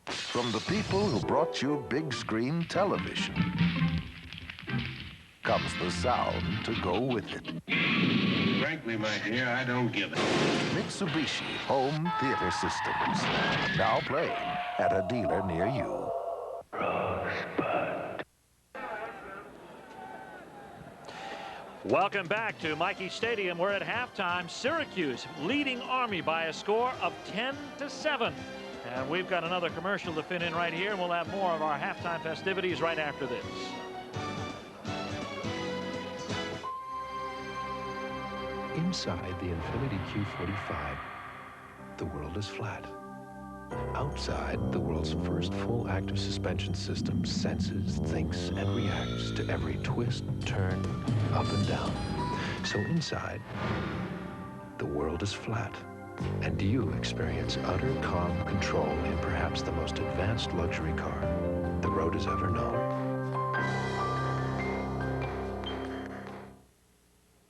From the people who brought you big screen television comes the sound to go with it. Frankly, my dear, I don't give it. Mitsubishi Home Theater Systems. Now playing at a dealer near you. Welcome back to Michie Stadium. We're at halftime. Syracuse leading Army by a score of 10-7. And we've got another commercial to fit in right here. And we'll have more of our halftime festivities right after this. Inside the Infiniti Q45, the world is flat. Outside, the world's first full active suspension system senses, thinks, and reacts to every twist, turn, up and down. So inside, the world is flat. And you experience utter calm control in perhaps the most advanced luxury car the road has ever known.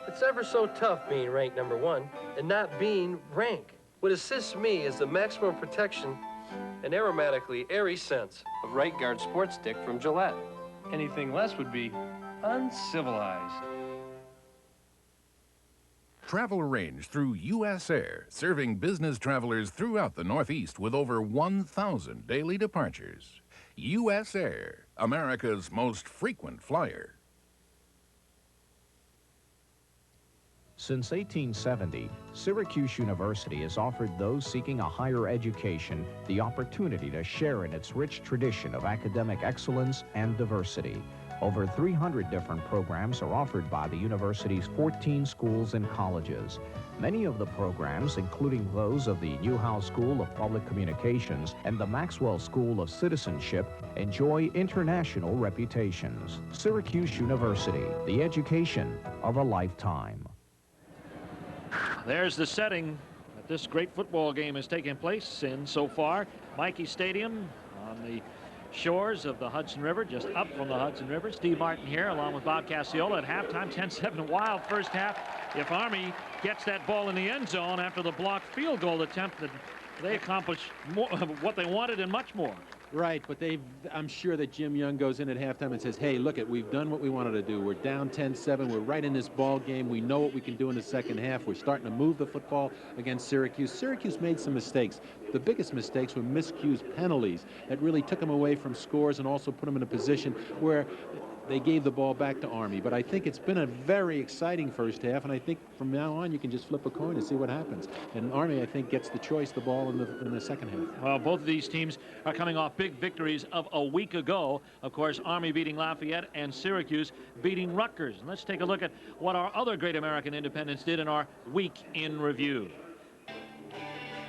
It's ever so tough being ranked #1 and not being rank. What assists me is the maximum protection and aromatically airy scents of Right Guard Sports Stick from Gillette. Anything less would be uncivilized. Travel arranged through U.S. Air, serving business travelers throughout the Northeast with over 1,000 daily departures. U.S. Air, America's most frequent flyer. Since 1870, Syracuse University has offered those seeking a higher education the opportunity to share in its rich tradition of academic excellence and diversity. Over 300 different programs are offered by the university's 14 schools and colleges. Many of the programs, including those of the Newhouse School of Public Communications and the Maxwell School of Citizenship, enjoy international reputations. Syracuse University, the education of a lifetime. There's the setting that this great football game has taken place in so far. Michie Stadium on the shores of the Hudson River, just up from the Hudson River. Steve Martin here along with Bob Cacciola at halftime. 10-7 wild first half. If Army gets that ball in the end zone after the blocked field goal attempt, they accomplish more of what they wanted and much more. Right, but I'm sure that Jim Young goes in at halftime and says, hey, look, we've done what we wanted to do. We're down 10-7. We're right in this ball game. We know what we can do in the second half. We're starting to move the football against Syracuse. Syracuse made some mistakes. The biggest mistakes were miscued penalties that really took them away from scores and also put them in a position where they gave the ball back to Army. But I think it's been a very exciting first half, and I think from now on you can just flip a coin and see what happens. And Army, I think, gets the choice, the ball in the second half. Well, both of these teams are coming off big victories of a week ago. Of course, Army beating Lafayette and Syracuse beating Rutgers. And let's take a look at what our other great American independents did in our week in review.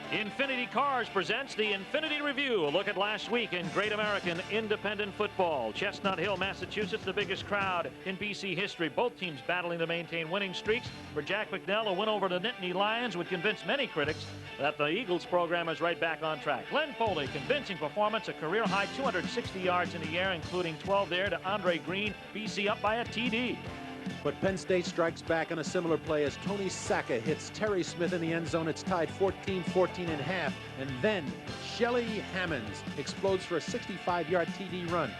Infinity Cars presents the Infinity Review. A look at last week in Great American Independent Football. Chestnut Hill, Massachusetts, the biggest crowd in BC history. Both teams battling to maintain winning streaks. For Jack McNell, a win over the Nittany Lions would convince many critics that the Eagles program is right back on track. Glenn Foley, convincing performance, a career-high 260 yards in the air, including 12 there to Andre Green. BC up by a TD. But Penn State strikes back on a similar play as Tony Sacca hits Terry Smith in the end zone. It's tied 14-14 in half. And then Shelly Hammonds explodes for a 65-yard TD run.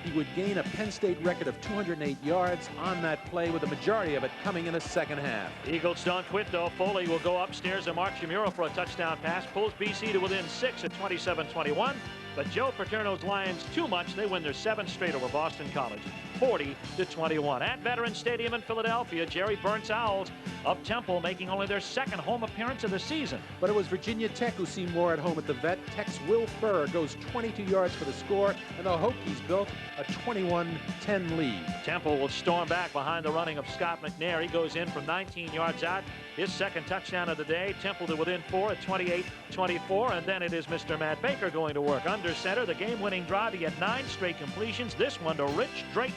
He would gain a Penn State record of 208 yards on that play, with the majority of it coming in the second half. Eagles don't quit, though. Foley will go upstairs and Mark Shimura for a touchdown pass. Pulls BC to within 6 at 27-21. But Joe Paterno's Lions too much. They win their 7th straight over Boston College, 40-21. At Veterans Stadium in Philadelphia, Jerry Burnt's Owls of Temple making only their 2nd home appearance of the season. But it was Virginia Tech who seemed more at home at the Vet. Tech's Will Furr goes 22 yards for the score, and the Hokies built a 21-10 lead. Temple will storm back behind the running of Scott McNair. He goes in from 19 yards out. His 2nd touchdown of the day. Temple to within 4 at 28-24, and then it is Mr. Matt Baker going to work under center. The game-winning drive. He had 9 straight completions. This one to Rich Drayton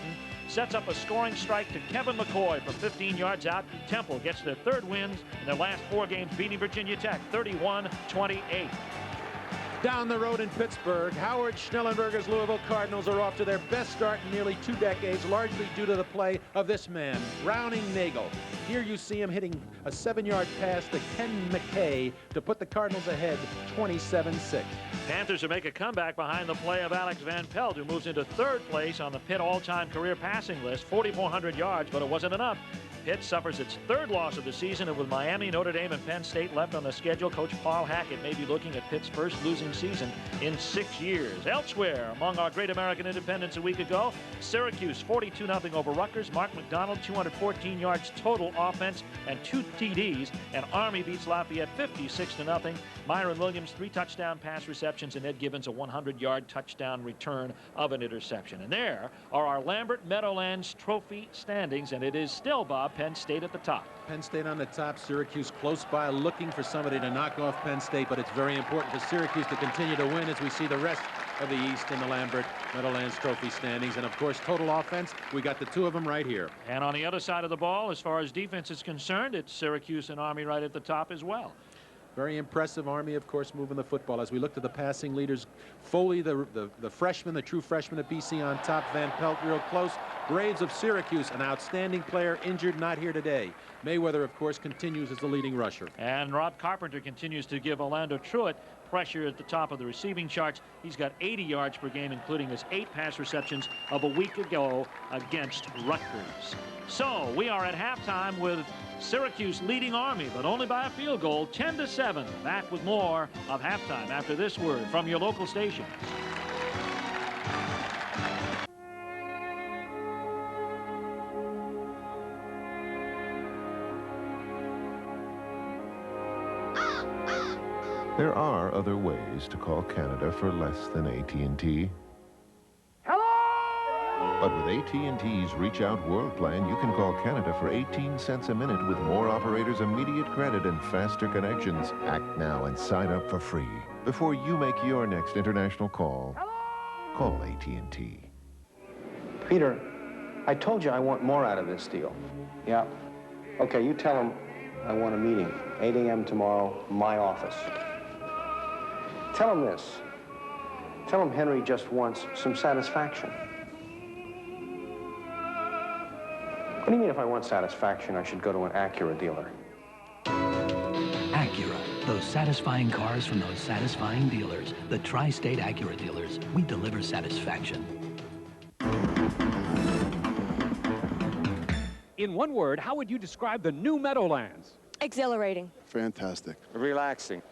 sets up a scoring strike to Kevin McCoy from 15 yards out. Temple gets their 3rd wins in their last 4 games, beating Virginia Tech 31-28. Down the road in Pittsburgh, Howard Schnellenberger's Louisville Cardinals are off to their best start in nearly 2 decades, largely due to the play of this man, Browning Nagel. Here you see him hitting a 7-yard pass to Ken McKay to put the Cardinals ahead 27-6. Panthers will make a comeback behind the play of Alex Van Pelt, who moves into 3rd place on the Pitt all-time career passing list, 4,400 yards, but it wasn't enough. Pitt suffers its 3rd loss of the season, and with Miami, Notre Dame, and Penn State left on the schedule, Coach Paul Hackett may be looking at Pitt's first losing season in 6 years. Elsewhere, among our great American independents a week ago, Syracuse 42-0 over Rutgers. Mark McDonald, 214 yards total offense and 2 TDs, and Army beats Lafayette 56-0. Myron Williams, 3 touchdown pass receptions, and Ed Givens, a 100-yard touchdown return of an interception. And there are our Lambert Meadowlands Trophy standings, and it is still, Bob, Penn State at the top. Penn State on the top, Syracuse close by, looking for somebody to knock off Penn State, but it's very important for Syracuse to continue to win as we see the rest of the East in the Lambert Meadowlands Trophy standings. And of course, total offense, we got the 2 of them right here. And on the other side of the ball, as far as defense is concerned, it's Syracuse and Army right at the top as well. Very impressive. Army, of course, moving the football. As we look to the passing leaders, Foley, the freshman, the true freshman at BC on top. Van Pelt real close. Graves of Syracuse, an outstanding player, injured, not here today. Mayweather, of course, continues as the leading rusher. And Rob Carpenter continues to give Orlando Truitt pressure at the top of the receiving charts. He's got 80 yards per game, including his 8 pass receptions of a week ago against Rutgers. So we are at halftime with Syracuse leading Army, but only by a field goal, 10-7. Back with more of halftime after this word from your local station. There are other ways to call Canada for less than AT&T. But with AT&T's Reach Out World plan, you can call Canada for 18 cents a minute with more operators, immediate credit, and faster connections. Act now and sign up for free. Before you make your next international call, call AT&T. Peter, I told you I want more out of this deal. Yeah. Okay, you tell him I want a meeting. 8 a.m. tomorrow, my office. Tell him this. Tell him Henry just wants some satisfaction. What do you mean if I want satisfaction, I should go to an Acura dealer? Acura, those satisfying cars from those satisfying dealers. The tri-state Acura dealers. We deliver satisfaction. In one word, how would you describe the new Meadowlands? Exhilarating. Fantastic. Relaxing.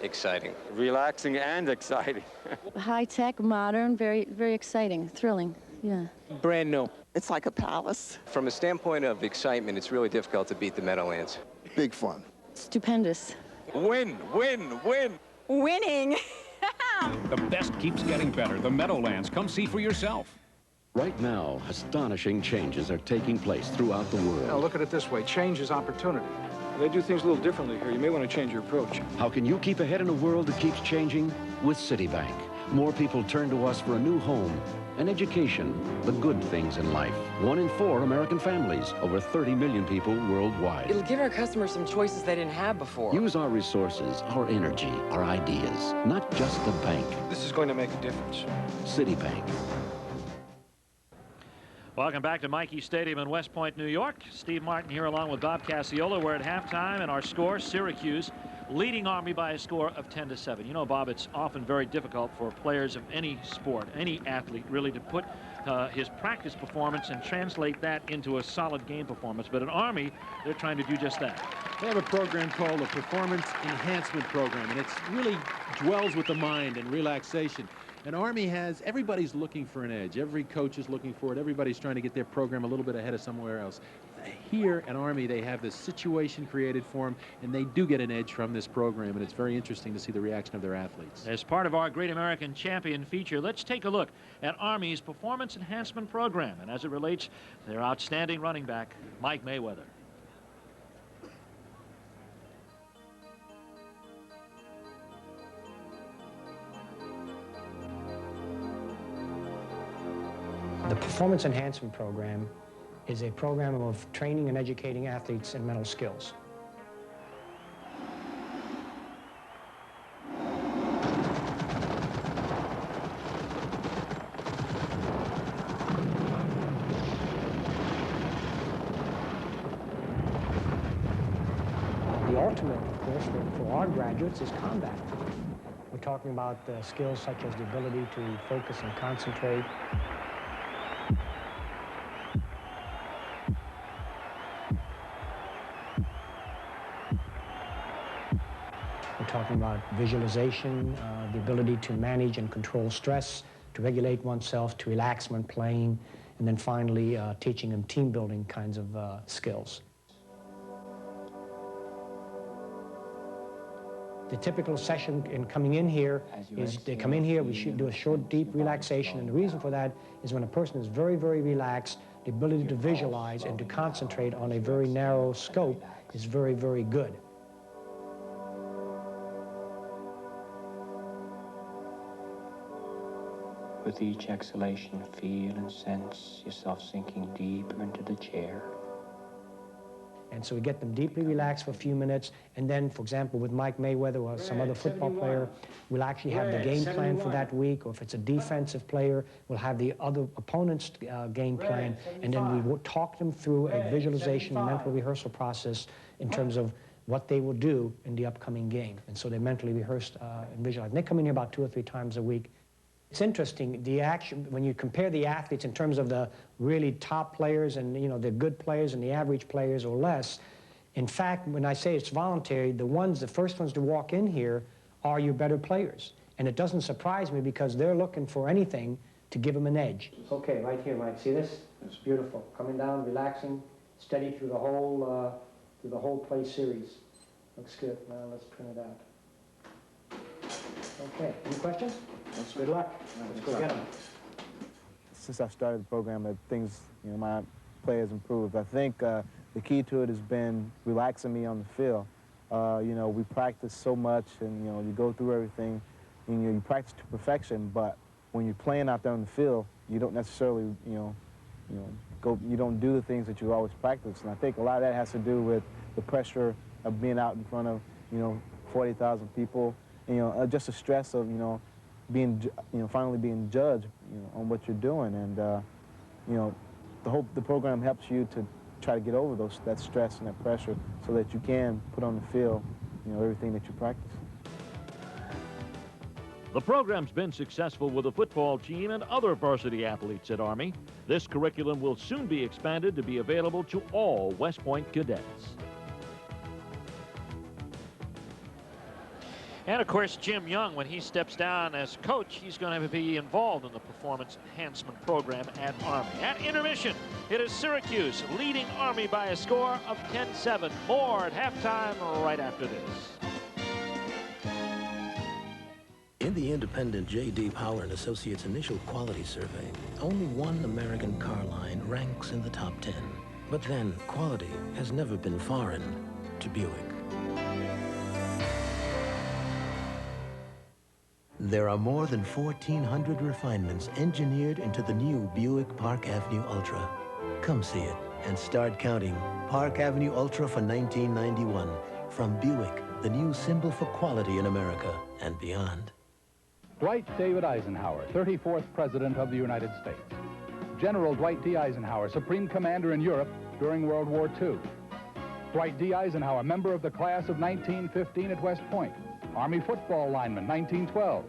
Exciting. Relaxing and exciting. High-tech, modern, very, very exciting, thrilling, yeah. Brand new. It's like a palace. From a standpoint of excitement, it's really difficult to beat the Meadowlands. Big fun. Stupendous. Win, win, win. Winning. The best keeps getting better. The Meadowlands. Come see for yourself. Right now, astonishing changes are taking place throughout the world. Now, look at it this way. Change is opportunity. They do things a little differently here. You may want to change your approach. How can you keep ahead in a world that keeps changing? With Citibank. More people turn to us for a new home, an education, the good things in life. 1 in 4 American families, over 30 million people worldwide. It'll give our customers some choices they didn't have before. Use our resources, our energy, our ideas, not just the bank. This is going to make a difference. Citibank. Welcome back to Michie Stadium in West Point, New York. Steve Martin here along with Bob Cassiola. We're at halftime, and our score, Syracuse leading Army by a score of 10-7. You know, Bob, it's often very difficult for players of any sport, any athlete, really, to put his practice performance and translate that into a solid game performance. But at Army, they're trying to do just that. They have a program called the Performance Enhancement Program, and it really dwells with the mind and relaxation. And Army has, everybody's looking for an edge. Every coach is looking for it. Everybody's trying to get their program a little bit ahead of somewhere else. Here at Army, they have this situation created for them, and they do get an edge from this program, and it's very interesting to see the reaction of their athletes. As part of our Great American Champion feature, let's take a look at Army's Performance Enhancement Program, and as it relates to their outstanding running back, Mike Mayweather. The Performance Enhancement Program is a program of training and educating athletes in mental skills. The ultimate, of course, for our graduates is combat. We're talking about skills such as the ability to focus and concentrate, talking about visualization, the ability to manage and control stress, to regulate oneself, to relax when playing, and then finally teaching them team building kinds of skills. The typical session in coming in here is they come in here, we should do a short, deep relaxation, and the reason for that is when a person is very, very relaxed, the ability to visualize and to concentrate on a very narrow scope is very, very good. With each exhalation, feel and sense yourself sinking deeper into the chair. And so we get them deeply relaxed for a few minutes, and then, for example, with Mike Mayweather or some other football player, we'll actually have the game plan for that week, or if it's a defensive player, we'll have the other opponent's game plan, and then we will talk them through a visualization, mental rehearsal process in terms of what they will do in the upcoming game. And so they mentally rehearsed and visualize. And they come in here about 2 or 3 times a week. It's interesting, the action, when you compare the athletes in terms of the really top players and, you know, the good players and the average players or less, In fact, when I say it's voluntary, the first ones to walk in here are your better players. And it doesn't surprise me because they're looking for anything to give them an edge. Okay, right here, Mike. See this? It's beautiful. Coming down, relaxing, steady through the whole play series. Looks good. Now let's print it out. Okay, any questions? Good luck. Let's go get them. Since I started the program, things, my play has improved. I think the key to it has been relaxing me on the field. We practice so much, and you go through everything, and you practice to perfection. But when you're playing out there on the field, you don't necessarily, you don't do the things that you always practice. And I think a lot of that has to do with the pressure of being out in front of 40,000 people. And, just the stress of being finally being judged on what you're doing. And the program helps you to try to get over that stress and that pressure so that you can put on the field everything that you practice. The program's been successful with the football team and other varsity athletes at Army. This curriculum will soon be expanded to be available to all West Point cadets. And, of course, Jim Young, when he steps down as coach, he's going to be involved in the performance enhancement program at Army. At intermission, it is Syracuse leading Army by a score of 10-7. More at halftime right after this. In the independent J.D. Power & Associates initial quality survey, only one American car line ranks in the top 10. But then, quality has never been foreign to Buick. There are more than 1,400 refinements engineered into the new Buick Park Avenue Ultra. Come see it and start counting Park Avenue Ultra for 1991. From Buick, the new symbol for quality in America and beyond. Dwight David Eisenhower, 34th President of the United States. General Dwight D. Eisenhower, Supreme Commander in Europe during World War II. Dwight D. Eisenhower, member of the class of 1915 at West Point. Army football lineman, 1912.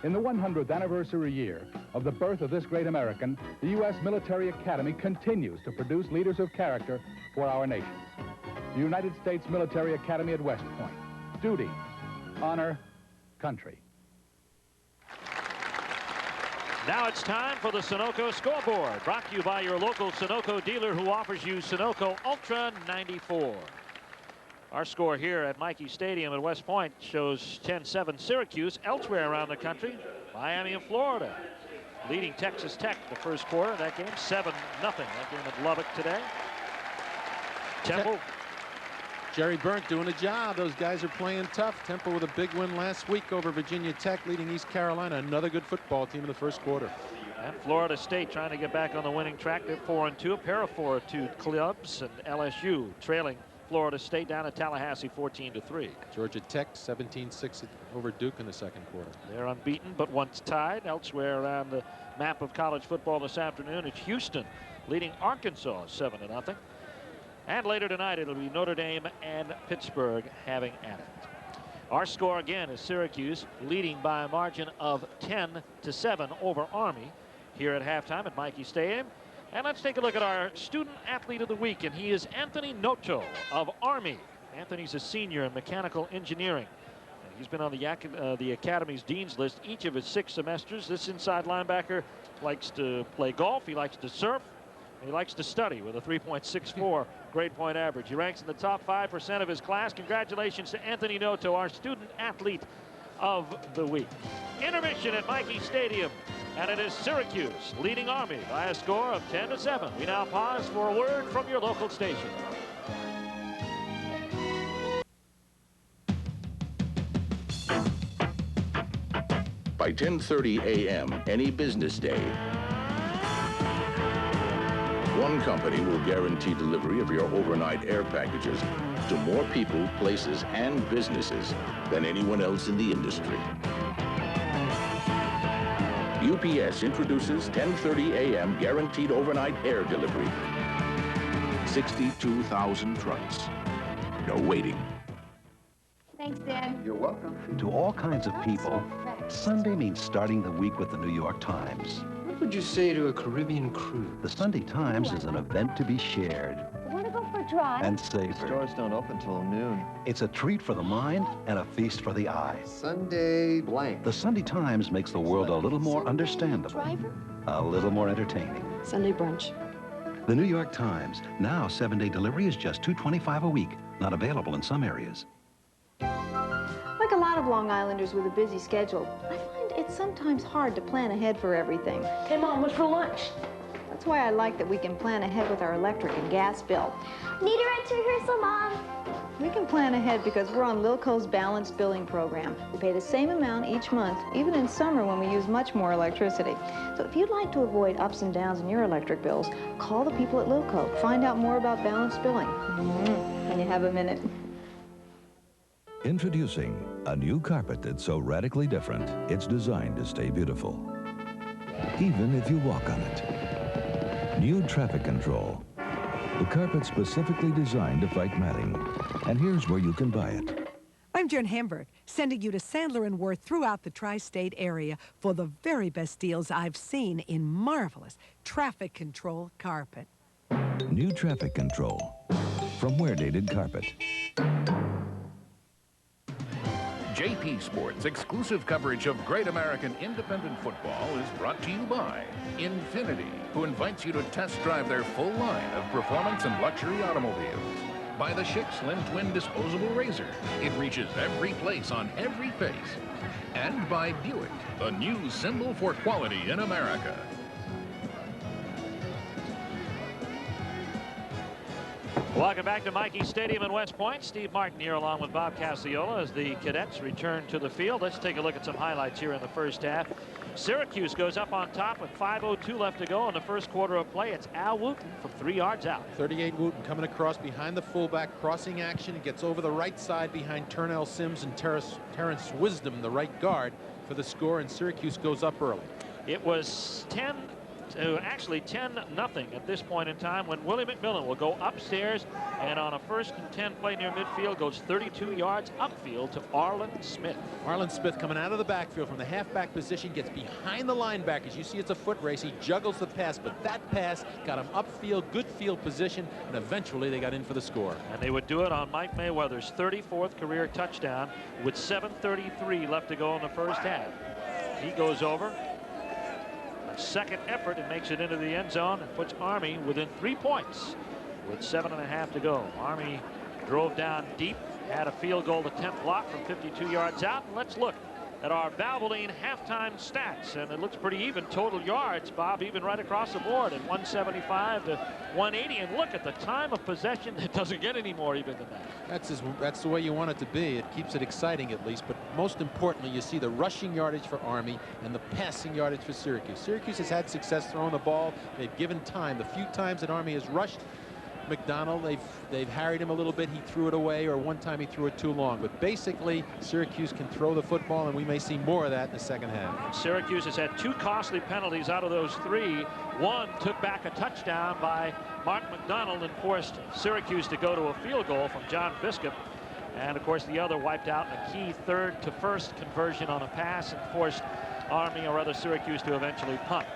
In the 100th anniversary year of the birth of this great American, the U.S. Military Academy continues to produce leaders of character for our nation. The United States Military Academy at West Point. Duty, honor, country. Now it's time for the Sunoco scoreboard, brought to you by your local Sunoco dealer who offers you Sunoco Ultra 94. Our score here at Michie Stadium at West Point shows 10-7 Syracuse. Elsewhere around the country, Miami and Florida leading Texas Tech the first quarter. That game 7-0. That game at Lubbock today. Temple. Jerry Burnt doing a job. Those guys are playing tough. Temple with a big win last week over Virginia Tech, leading East Carolina. Another good football team in the first quarter. And Florida State trying to get back on the winning track. They're 4-2, a pair of 4-2 clubs, and LSU trailing Florida State down at Tallahassee 14-3. Georgia Tech 17-6 over Duke in the second quarter. They're unbeaten but once tied. Elsewhere around the map of college football this afternoon, it's Houston leading Arkansas 7-0. And later tonight, it'll be Notre Dame and Pittsburgh having at it. Our score again is Syracuse leading by a margin of 10-7 over Army here at halftime at Michie Stadium. And let's take a look at our student athlete of the week, and he is Anthony Noto of Army. Anthony's a senior in mechanical engineering. And he's been on the Academy's Dean's List each of his 6 semesters. This inside linebacker likes to play golf, he likes to surf, and he likes to study with a 3.64 grade point average. He ranks in the top 5% of his class. Congratulations to Anthony Noto, our student athlete of the week. Intermission at Michie Stadium, and it is Syracuse leading Army by a score of 10-7. We now pause for a word from your local station. By 10:30 a.m. any business day, one company will guarantee delivery of your overnight air packages to more people, places, and businesses than anyone else in the industry. UPS introduces 10:30 a.m. guaranteed overnight air delivery. 62,000 trucks. No waiting. Thanks, Dad. You're welcome. To all kinds of people, Sunday means starting the week with the New York Times. What would you say to a Caribbean cruise? The Sunday Times is an event to be shared. Want to go for a try? And safer. Stores don't open till noon. It's a treat for the mind and a feast for the eye. Sunday blank. The Sunday Times makes the world a little more understandable, a little more entertaining. Sunday brunch. The New York Times, now 7-day delivery is just $2.25 a week. Not available in some areas. Like a lot of Long Islanders with a busy schedule, I find it's sometimes hard to plan ahead for everything. Hey, Mom, what's for lunch? That's why I like that we can plan ahead with our electric and gas bill. Need a rent rehearsal, Mom? We can plan ahead because we're on Lilco's balanced billing program. We pay the same amount each month, even in summer when we use much more electricity. So if you'd like to avoid ups and downs in your electric bills, call the people at Lilco. Find out more about balanced billing. When you have a minute. Introducing a new carpet that's so radically different, it's designed to stay beautiful, even if you walk on it. New traffic control. The carpet specifically designed to fight matting. And here's where you can buy it. I'm Jen Hamburg, sending you to Sandler and Worth throughout the tri-state area for the very best deals I've seen in marvelous traffic control carpet. New traffic control from Wear Dated Carpet. JP Sports' exclusive coverage of great American independent football is brought to you by Infiniti, who invites you to test drive their full line of performance and luxury automobiles. By the Schick Slim Twin Disposable Razor. It reaches every place on every face. And by Buick, the new symbol for quality in America. Welcome back to Michie Stadium in West Point. Steve Martin here along with Bob Cacciola as the Cadets return to the field. Let's take a look at some highlights here in the first half. Syracuse goes up on top with 5:02 left to go in the first quarter of play. It's Al Wooten from 3 yards out. 38 Wooten coming across behind the fullback, crossing action. Gets over the right side behind Turnell Sims and Terrence Wisdom, the right guard, for the score, and Syracuse goes up early. It was 10-0 at this point in time when Willie McMillan will go upstairs and on a 1st and 10 play near midfield goes 32 yards upfield to Arlen Smith. Arlen Smith coming out of the backfield from the halfback position, gets behind the linebackers. You see it's a foot race. He juggles the pass, but that pass got him upfield, good field position, and eventually they got in for the score. And they would do it on Mike Mayweather's 34th career touchdown with 7:33 left to go in the first half. He goes over. Second effort and makes it into the end zone and puts Army within 3 points with 7.5 to go. Army drove down deep, had a field goal attempt block from 52 yards out. And let's look at our Valvoline halftime stats, and it looks pretty even total yards, Bob, even right across the board at 175 to 180. And look at the time of possession. It doesn't get any more even than that. That's the way you want it to be. It keeps it exciting at least, but most importantly you see the rushing yardage for Army and the passing yardage for Syracuse. Syracuse has had success throwing the ball. They've given time. The few times that Army has rushed McDonald, they've harried him a little bit. He threw it away, or one time he threw it too long. But basically, Syracuse can throw the football, and we may see more of that in the second half. Syracuse has had 2 costly penalties out of those 3. One took back a touchdown by Mark McDonald and forced Syracuse to go to a field goal from John Biscup. And of course, the other wiped out a key 3rd to 1st conversion on a pass and forced Army, or rather Syracuse, to eventually punt.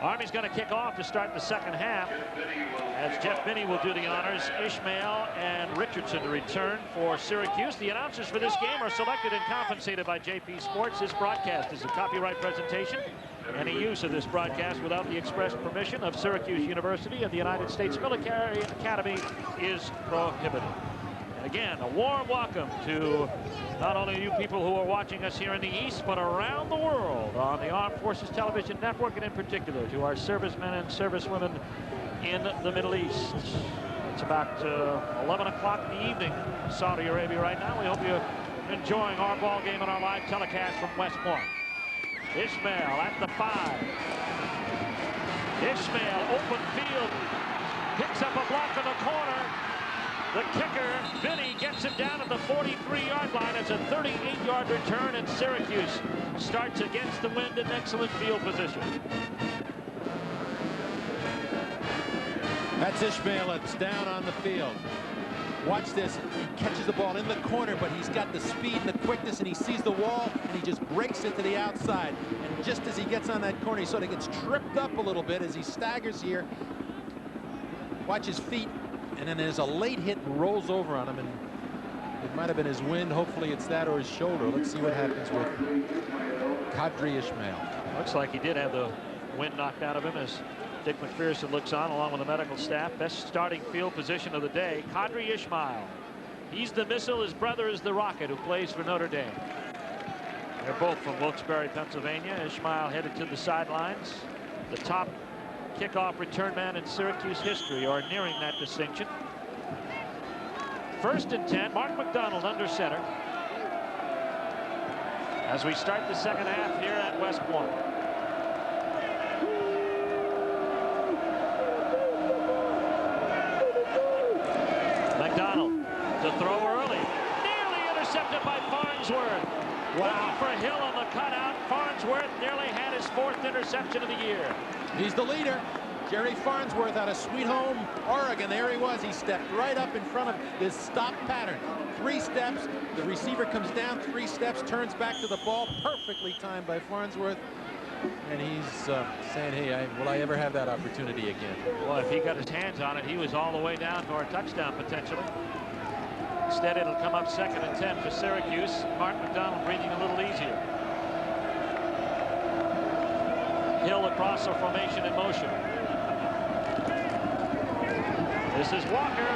Army's going to kick off to start the second half as Jeff Binney will do the honors. Ishmael and Richardson to return for Syracuse. The announcers for this game are selected and compensated by JP Sports. This broadcast is a copyright presentation. Any use of this broadcast without the express permission of Syracuse University and the United States Military Academy is prohibited. Again, a warm welcome to not only you people who are watching us here in the East, but around the world on the Armed Forces Television Network, and in particular to our servicemen and servicewomen in the Middle East. It's about 11 o'clock in the evening in Saudi Arabia right now. We hope you're enjoying our ball game and our live telecast from West Point. Ishmael at the 5. Ishmael, open field, picks up a block in the corner. The kicker, Binney, gets him down at the 43-yard line. It's a 38-yard return, and Syracuse starts against the wind in excellent field position. That's Ishmael. It's down on the field. Watch this. He catches the ball in the corner, but he's got the speed and the quickness, and he sees the wall, and he just breaks it to the outside. And just as he gets on that corner, he sort of gets tripped up a little bit as he staggers here. Watch his feet. and then there's a late hit and rolls over on him, and it might have been his wind. Hopefully it's that or his shoulder. Let's see what happens with Kadri Ishmael. Looks like he did have the wind knocked out of him as Dick McPherson looks on along with the medical staff. Best starting field position of the day, Kadri Ishmael. He's the missile. His brother is the rocket, who plays for Notre Dame. They're both from Wilkes-Barre, Pennsylvania. Ishmael headed to the sidelines. The top kickoff return man in Syracuse history, or nearing that distinction. 1st and 10. Mark McDonald under center as we start the second half here at West Point. McDonald to throw early, nearly intercepted by Farnsworth. Wow. For Hill on the cutout. Farnsworth nearly had his 4th interception of the year. He's the leader. Jerry Farnsworth out of Sweet Home, Oregon. There he was. He stepped right up in front of this stop pattern. 3 steps. The receiver comes down 3 steps, turns back to the ball. Perfectly timed by Farnsworth. And he's saying, hey, will I ever have that opportunity again? Well, if he got his hands on it, he was all the way down for a touchdown potentially. Instead, it'll come up 2nd and 10 for Syracuse. Mark McDonald breathing a little easier. Hill across the formation in motion. This is Walker.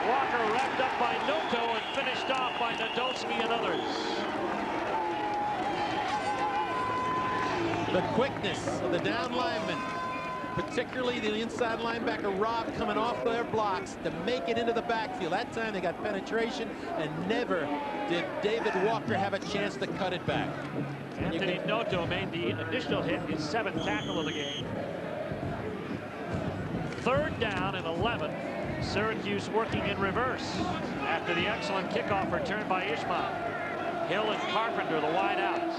Walker wrapped up by Noto and finished off by Nadolski and others. The quickness of the down linemen, particularly the inside linebacker Rob, coming off their blocks to make it into the backfield. That time they got penetration, and never did David Walker have a chance to cut it back. Anthony Noto made the initial hit, his 7th tackle of the game. 3rd down and 11. Syracuse working in reverse after the excellent kickoff return by Ishmael. Hill and Carpenter, the wide outs.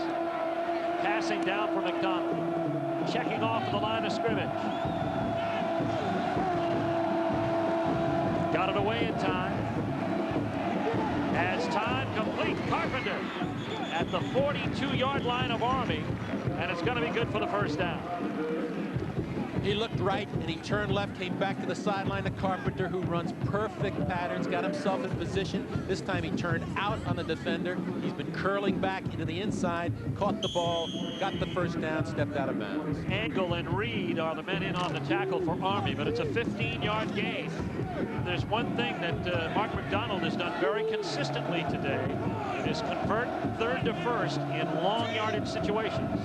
Passing down for McDonald. Checking off the line of scrimmage. Got it away in time. As time complete, Carpenter at the 42-yard line of Army, and it's going to be good for the 1st down. He looked right and he turned left, came back to the sideline to Carpenter, who runs perfect patterns, got himself in position. This time he turned out on the defender. He's been curling back into the inside, caught the ball, got the 1st down, stepped out of bounds. Angle and Reed are the men in on the tackle for Army, but it's a 15-yard gain. There's one thing that Mark McDonald has done very consistently today. It is convert 3rd to 1st in long yardage situations.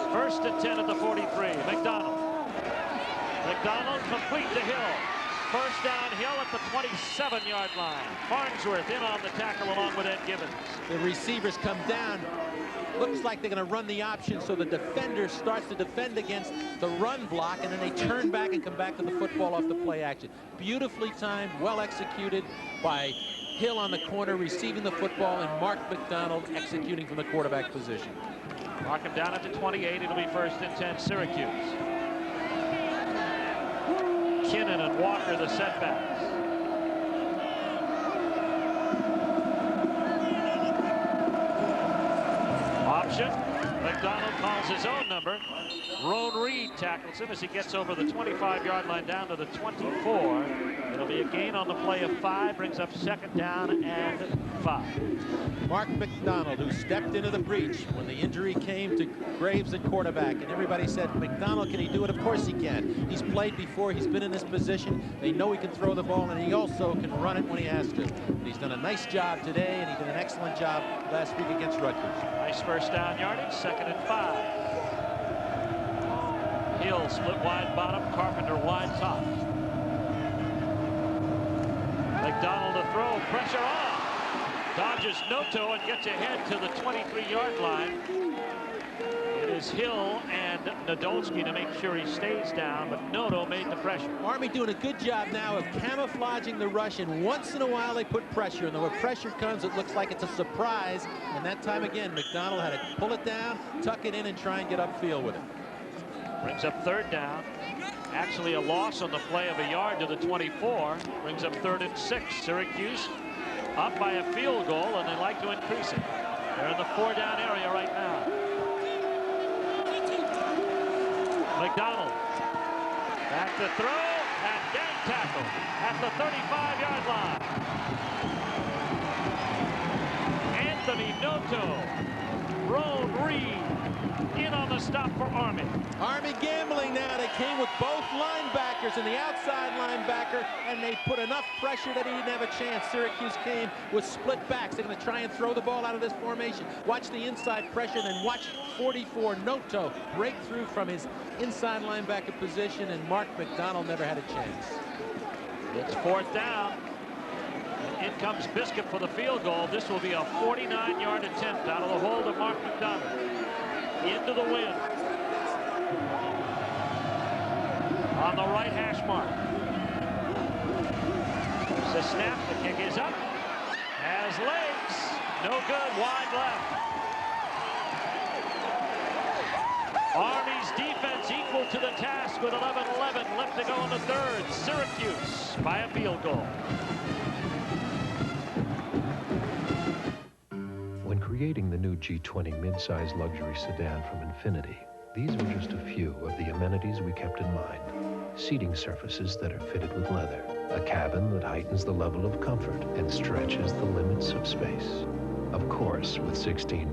1st and 10 at the 43. McDonald. McDonald complete to Hill. 1st down, Hill at the 27-yard line. Farnsworth in on the tackle along with Ed Gibbons. The receivers come down. Looks like they're going to run the option, so the defender starts to defend against the run block, and then they turn back and come back to the football off the play action. Beautifully timed, well executed by Hill on the corner, receiving the football, and Mark McDonald executing from the quarterback position. Mark him down at the 28. It'll be 1st and 10 Syracuse. Kinnan and Walker the setbacks. Option. McDonald calls his own number. Roan Reed tackles him as he gets over the 25-yard line down to the 24. It'll be a gain on the play of 5, brings up 2nd down and 5. Mark McDonald, who stepped into the breach when the injury came to Graves at quarterback, and everybody said, McDonald, can he do it? Of course he can. He's played before. He's been in this position. They know he can throw the ball, and he also can run it when he has to. And he's done a nice job today, and he did an excellent job last week against Rutgers. Nice 1st down yardage, 2nd and 5. Hill split wide bottom, Carpenter wide top. McDonald to throw, pressure on. Dodges Noto and gets ahead to the 23-yard line. It is Hill and Nadolski to make sure he stays down, but Noto made the pressure. Army doing a good job now of camouflaging the rush, and once in a while they put pressure, and when pressure comes, it looks like it's a surprise. And that time again, McDonald had to pull it down, tuck it in, and try and get upfield with it. Brings up 3rd down. Actually a loss on the play of a yard to the 24. Brings up 3rd and 6. Syracuse up by a field goal, and they like to increase it. They're in the 4-down area right now. McDonald back to throw, and Gang tackle at the 35-yard line. Anthony Noto, Ron Reed in on the stop for Army. Army gambling now. They came with both linebackers and the outside linebacker, and they put enough pressure that he didn't have a chance. Syracuse came with split backs. They're going to try and throw the ball out of this formation. Watch the inside pressure, then watch 44 Noto break through from his inside linebacker position, and Mark McDonald never had a chance. It's 4th down. In comes Biscuit for the field goal. This will be a 49-yard attempt out of the hold of Mark McDonald. Into the wind. On the right hash mark. There's a snap. The kick is up. Has legs. No good. Wide left. Army's defense equal to the task with 11-11 left to go in the 3rd. Syracuse by a field goal. When creating the new G20 midsize luxury sedan from Infiniti, these are just a few of the amenities we kept in mind. Seating surfaces that are fitted with leather, a cabin that heightens the level of comfort and stretches the limits of space. Of course, with 16